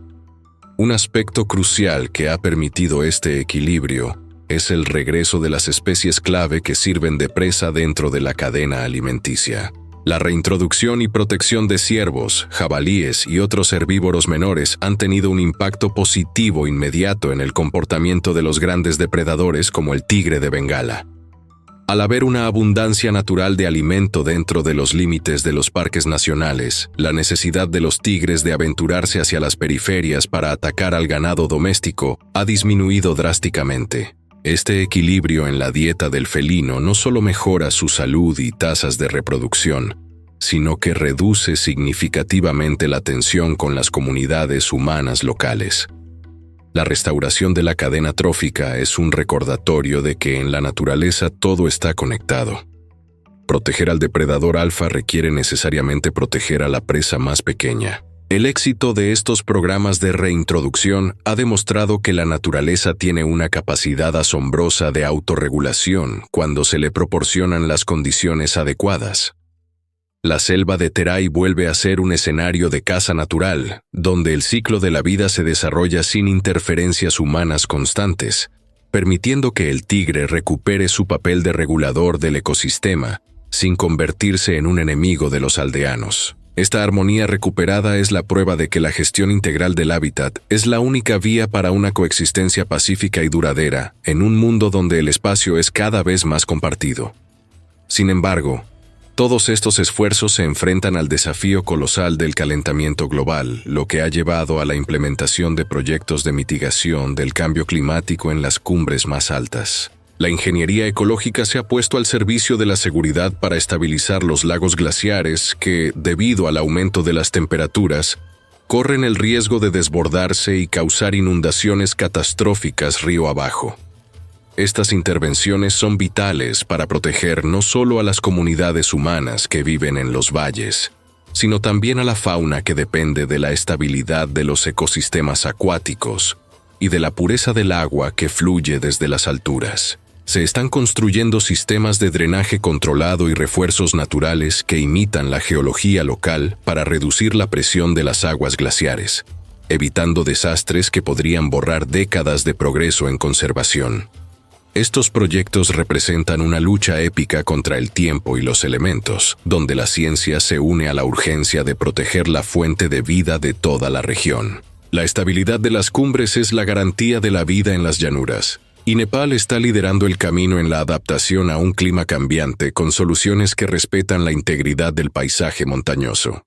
Un aspecto crucial que ha permitido este equilibrio es el regreso de las especies clave que sirven de presa dentro de la cadena alimenticia. La reintroducción y protección de ciervos, jabalíes y otros herbívoros menores han tenido un impacto positivo inmediato en el comportamiento de los grandes depredadores como el tigre de Bengala. Al haber una abundancia natural de alimento dentro de los límites de los parques nacionales, la necesidad de los tigres de aventurarse hacia las periferias para atacar al ganado doméstico ha disminuido drásticamente. Este equilibrio en la dieta del felino no solo mejora su salud y tasas de reproducción, sino que reduce significativamente la tensión con las comunidades humanas locales. La restauración de la cadena trófica es un recordatorio de que en la naturaleza todo está conectado. Proteger al depredador alfa requiere necesariamente proteger a la presa más pequeña. El éxito de estos programas de reintroducción ha demostrado que la naturaleza tiene una capacidad asombrosa de autorregulación cuando se le proporcionan las condiciones adecuadas. La selva de Terai vuelve a ser un escenario de caza natural, donde el ciclo de la vida se desarrolla sin interferencias humanas constantes, permitiendo que el tigre recupere su papel de regulador del ecosistema, sin convertirse en un enemigo de los aldeanos. Esta armonía recuperada es la prueba de que la gestión integral del hábitat es la única vía para una coexistencia pacífica y duradera en un mundo donde el espacio es cada vez más compartido. Sin embargo, todos estos esfuerzos se enfrentan al desafío colosal del calentamiento global, lo que ha llevado a la implementación de proyectos de mitigación del cambio climático en las cumbres más altas. La ingeniería ecológica se ha puesto al servicio de la seguridad para estabilizar los lagos glaciares que, debido al aumento de las temperaturas, corren el riesgo de desbordarse y causar inundaciones catastróficas río abajo. Estas intervenciones son vitales para proteger no solo a las comunidades humanas que viven en los valles, sino también a la fauna que depende de la estabilidad de los ecosistemas acuáticos y de la pureza del agua que fluye desde las alturas. Se están construyendo sistemas de drenaje controlado y refuerzos naturales que imitan la geología local para reducir la presión de las aguas glaciares, evitando desastres que podrían borrar décadas de progreso en conservación. Estos proyectos representan una lucha épica contra el tiempo y los elementos, donde la ciencia se une a la urgencia de proteger la fuente de vida de toda la región. La estabilidad de las cumbres es la garantía de la vida en las llanuras, y Nepal está liderando el camino en la adaptación a un clima cambiante con soluciones que respetan la integridad del paisaje montañoso.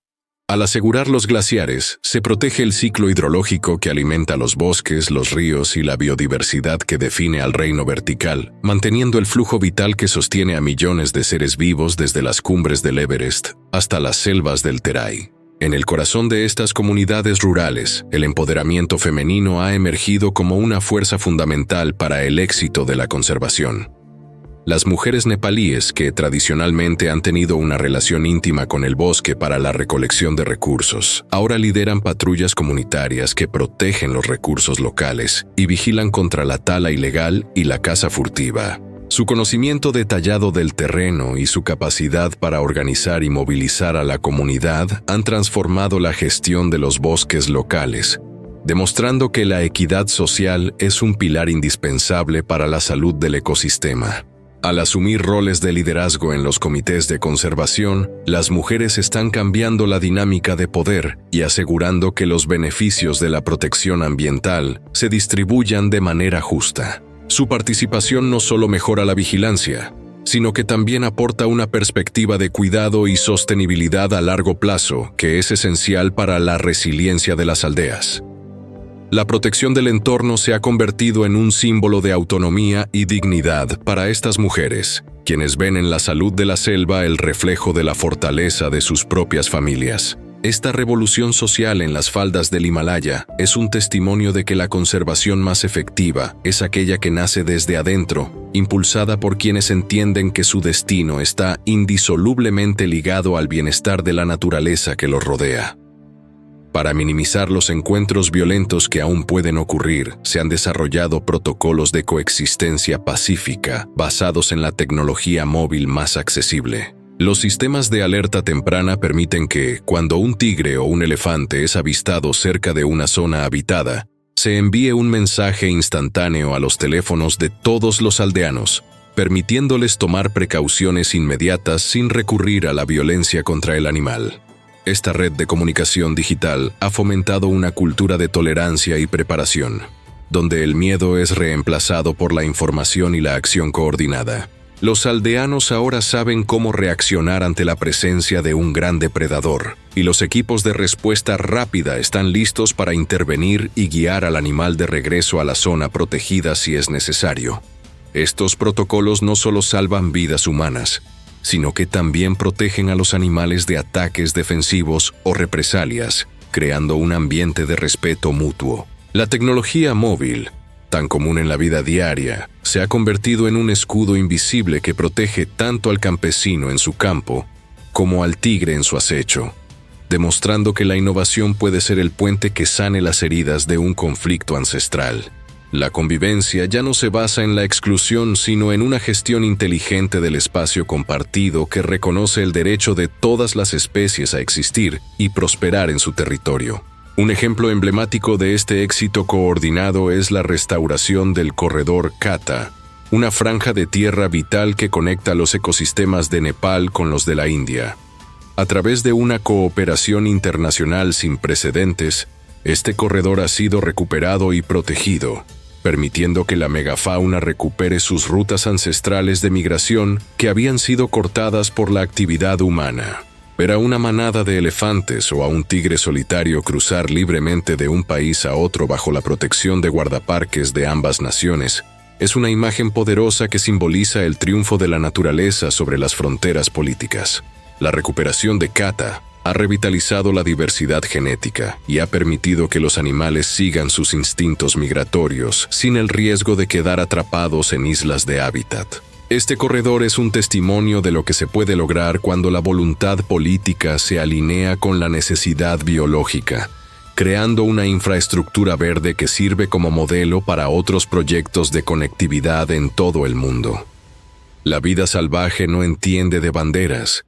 Al asegurar los glaciares, se protege el ciclo hidrológico que alimenta los bosques, los ríos y la biodiversidad que define al reino vertical, manteniendo el flujo vital que sostiene a millones de seres vivos desde las cumbres del Everest hasta las selvas del Terai. En el corazón de estas comunidades rurales, el empoderamiento femenino ha emergido como una fuerza fundamental para el éxito de la conservación. Las mujeres nepalíes, que tradicionalmente han tenido una relación íntima con el bosque para la recolección de recursos, ahora lideran patrullas comunitarias que protegen los recursos locales y vigilan contra la tala ilegal y la caza furtiva. Su conocimiento detallado del terreno y su capacidad para organizar y movilizar a la comunidad han transformado la gestión de los bosques locales, demostrando que la equidad social es un pilar indispensable para la salud del ecosistema. Al asumir roles de liderazgo en los comités de conservación, las mujeres están cambiando la dinámica de poder y asegurando que los beneficios de la protección ambiental se distribuyan de manera justa. Su participación no solo mejora la vigilancia, sino que también aporta una perspectiva de cuidado y sostenibilidad a largo plazo que es esencial para la resiliencia de las aldeas. La protección del entorno se ha convertido en un símbolo de autonomía y dignidad para estas mujeres, quienes ven en la salud de la selva el reflejo de la fortaleza de sus propias familias. Esta revolución social en las faldas del Himalaya es un testimonio de que la conservación más efectiva es aquella que nace desde adentro, impulsada por quienes entienden que su destino está indisolublemente ligado al bienestar de la naturaleza que los rodea. Para minimizar los encuentros violentos que aún pueden ocurrir, se han desarrollado protocolos de coexistencia pacífica basados en la tecnología móvil más accesible. Los sistemas de alerta temprana permiten que, cuando un tigre o un elefante es avistado cerca de una zona habitada, se envíe un mensaje instantáneo a los teléfonos de todos los aldeanos, permitiéndoles tomar precauciones inmediatas sin recurrir a la violencia contra el animal. Esta red de comunicación digital ha fomentado una cultura de tolerancia y preparación, donde el miedo es reemplazado por la información y la acción coordinada. Los aldeanos ahora saben cómo reaccionar ante la presencia de un gran depredador, y los equipos de respuesta rápida están listos para intervenir y guiar al animal de regreso a la zona protegida si es necesario. Estos protocolos no solo salvan vidas humanas, sino que también protegen a los animales de ataques defensivos o represalias, creando un ambiente de respeto mutuo. La tecnología móvil, tan común en la vida diaria, se ha convertido en un escudo invisible que protege tanto al campesino en su campo como al tigre en su acecho, demostrando que la innovación puede ser el puente que sane las heridas de un conflicto ancestral. La convivencia ya no se basa en la exclusión, sino en una gestión inteligente del espacio compartido que reconoce el derecho de todas las especies a existir y prosperar en su territorio. Un ejemplo emblemático de este éxito coordinado es la restauración del corredor Kata, una franja de tierra vital que conecta los ecosistemas de Nepal con los de la India. A través de una cooperación internacional sin precedentes, este corredor ha sido recuperado y protegido, permitiendo que la megafauna recupere sus rutas ancestrales de migración que habían sido cortadas por la actividad humana. Ver a una manada de elefantes o a un tigre solitario cruzar libremente de un país a otro bajo la protección de guardaparques de ambas naciones es una imagen poderosa que simboliza el triunfo de la naturaleza sobre las fronteras políticas. La recuperación de Kata ha revitalizado la diversidad genética y ha permitido que los animales sigan sus instintos migratorios sin el riesgo de quedar atrapados en islas de hábitat. Este corredor es un testimonio de lo que se puede lograr cuando la voluntad política se alinea con la necesidad biológica, creando una infraestructura verde que sirve como modelo para otros proyectos de conectividad en todo el mundo. La vida salvaje no entiende de banderas,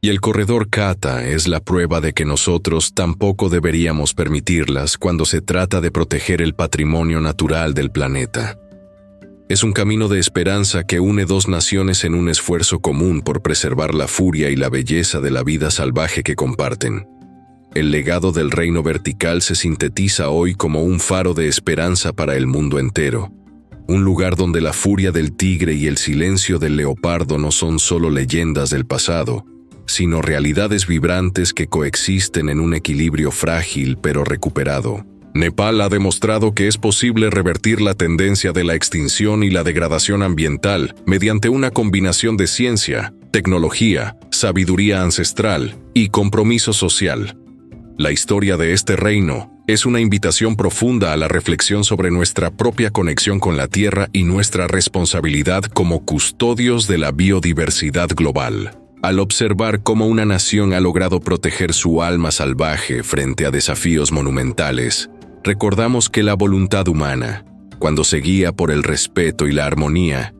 y el corredor Kata es la prueba de que nosotros tampoco deberíamos permitirlas cuando se trata de proteger el patrimonio natural del planeta. Es un camino de esperanza que une dos naciones en un esfuerzo común por preservar la furia y la belleza de la vida salvaje que comparten. El legado del reino vertical se sintetiza hoy como un faro de esperanza para el mundo entero. Un lugar donde la furia del tigre y el silencio del leopardo no son solo leyendas del pasado, sino realidades vibrantes que coexisten en un equilibrio frágil pero recuperado. Nepal ha demostrado que es posible revertir la tendencia de la extinción y la degradación ambiental mediante una combinación de ciencia, tecnología, sabiduría ancestral y compromiso social. La historia de este reino es una invitación profunda a la reflexión sobre nuestra propia conexión con la Tierra y nuestra responsabilidad como custodios de la biodiversidad global. Al observar cómo una nación ha logrado proteger su alma salvaje frente a desafíos monumentales, recordamos que la voluntad humana, cuando se guía por el respeto y la armonía,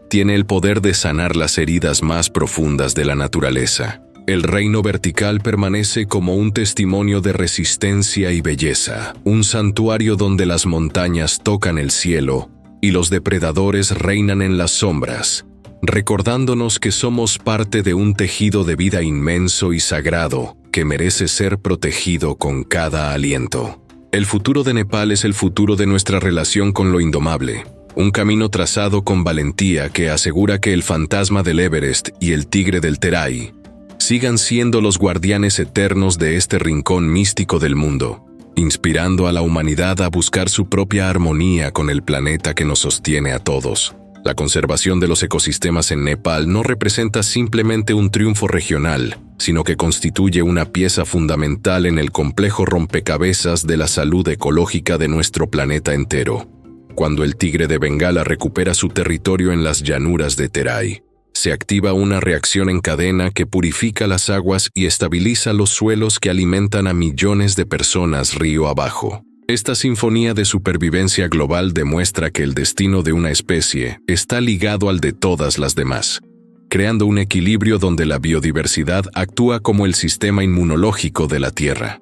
tiene el poder de sanar las heridas más profundas de la naturaleza. El reino vertical permanece como un testimonio de resistencia y belleza, un santuario donde las montañas tocan el cielo y los depredadores reinan en las sombras, recordándonos que somos parte de un tejido de vida inmenso y sagrado que merece ser protegido con cada aliento. El futuro de Nepal es el futuro de nuestra relación con lo indomable, un camino trazado con valentía que asegura que el fantasma del Everest y el tigre del Terai sigan siendo los guardianes eternos de este rincón místico del mundo, inspirando a la humanidad a buscar su propia armonía con el planeta que nos sostiene a todos. La conservación de los ecosistemas en Nepal no representa simplemente un triunfo regional, sino que constituye una pieza fundamental en el complejo rompecabezas de la salud ecológica de nuestro planeta entero. Cuando el tigre de Bengala recupera su territorio en las llanuras de Terai, se activa una reacción en cadena que purifica las aguas y estabiliza los suelos que alimentan a millones de personas río abajo. Esta sinfonía de supervivencia global demuestra que el destino de una especie está ligado al de todas las demás, creando un equilibrio donde la biodiversidad actúa como el sistema inmunológico de la Tierra.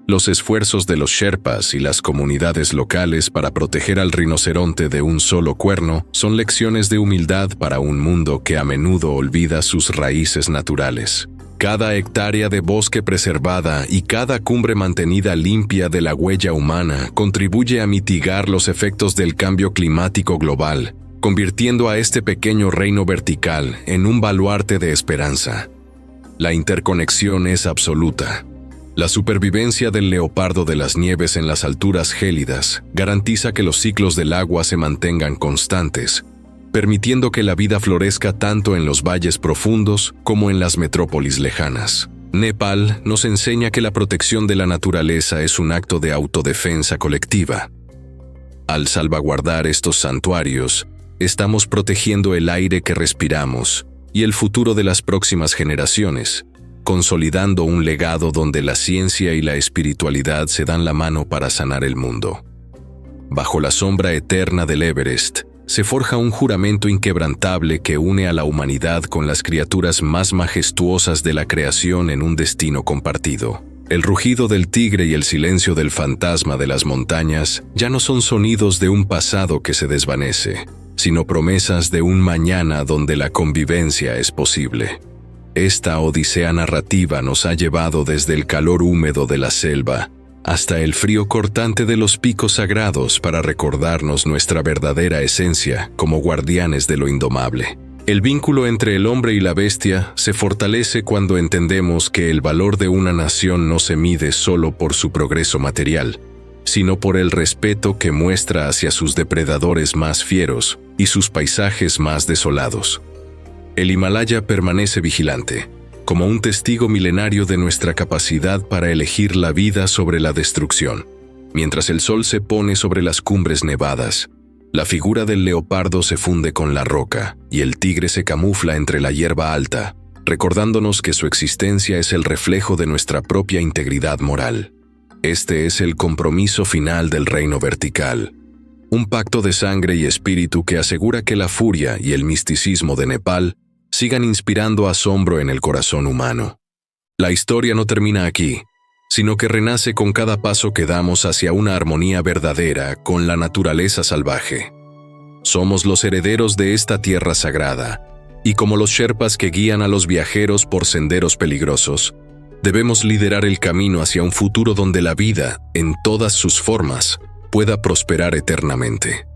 Los esfuerzos de los Sherpas y las comunidades locales para proteger al rinoceronte de un solo cuerno son lecciones de humildad para un mundo que a menudo olvida sus raíces naturales. Cada hectárea de bosque preservada y cada cumbre mantenida limpia de la huella humana contribuye a mitigar los efectos del cambio climático global, convirtiendo a este pequeño reino vertical en un baluarte de esperanza. La interconexión es absoluta. La supervivencia del leopardo de las nieves en las alturas gélidas garantiza que los ciclos del agua se mantengan constantes, permitiendo que la vida florezca tanto en los valles profundos como en las metrópolis lejanas. Nepal nos enseña que la protección de la naturaleza es un acto de autodefensa colectiva. Al salvaguardar estos santuarios, estamos protegiendo el aire que respiramos y el futuro de las próximas generaciones, consolidando un legado donde la ciencia y la espiritualidad se dan la mano para sanar el mundo. Bajo la sombra eterna del Everest, se forja un juramento inquebrantable que une a la humanidad con las criaturas más majestuosas de la creación en un destino compartido. El rugido del tigre y el silencio del fantasma de las montañas ya no son sonidos de un pasado que se desvanece, sino promesas de un mañana donde la convivencia es posible. Esta odisea narrativa nos ha llevado desde el calor húmedo de la selva hasta el frío cortante de los picos sagrados para recordarnos nuestra verdadera esencia como guardianes de lo indomable. El vínculo entre el hombre y la bestia se fortalece cuando entendemos que el valor de una nación no se mide solo por su progreso material, sino por el respeto que muestra hacia sus depredadores más fieros y sus paisajes más desolados. El Himalaya permanece vigilante, como un testigo milenario de nuestra capacidad para elegir la vida sobre la destrucción. Mientras el sol se pone sobre las cumbres nevadas, la figura del leopardo se funde con la roca y el tigre se camufla entre la hierba alta, recordándonos que su existencia es el reflejo de nuestra propia integridad moral. Este es el compromiso final del reino vertical, un pacto de sangre y espíritu que asegura que la furia y el misticismo de Nepal sigan inspirando asombro en el corazón humano. La historia no termina aquí, sino que renace con cada paso que damos hacia una armonía verdadera con la naturaleza salvaje. Somos los herederos de esta tierra sagrada, y como los Sherpas que guían a los viajeros por senderos peligrosos, debemos liderar el camino hacia un futuro donde la vida, en todas sus formas, pueda prosperar eternamente.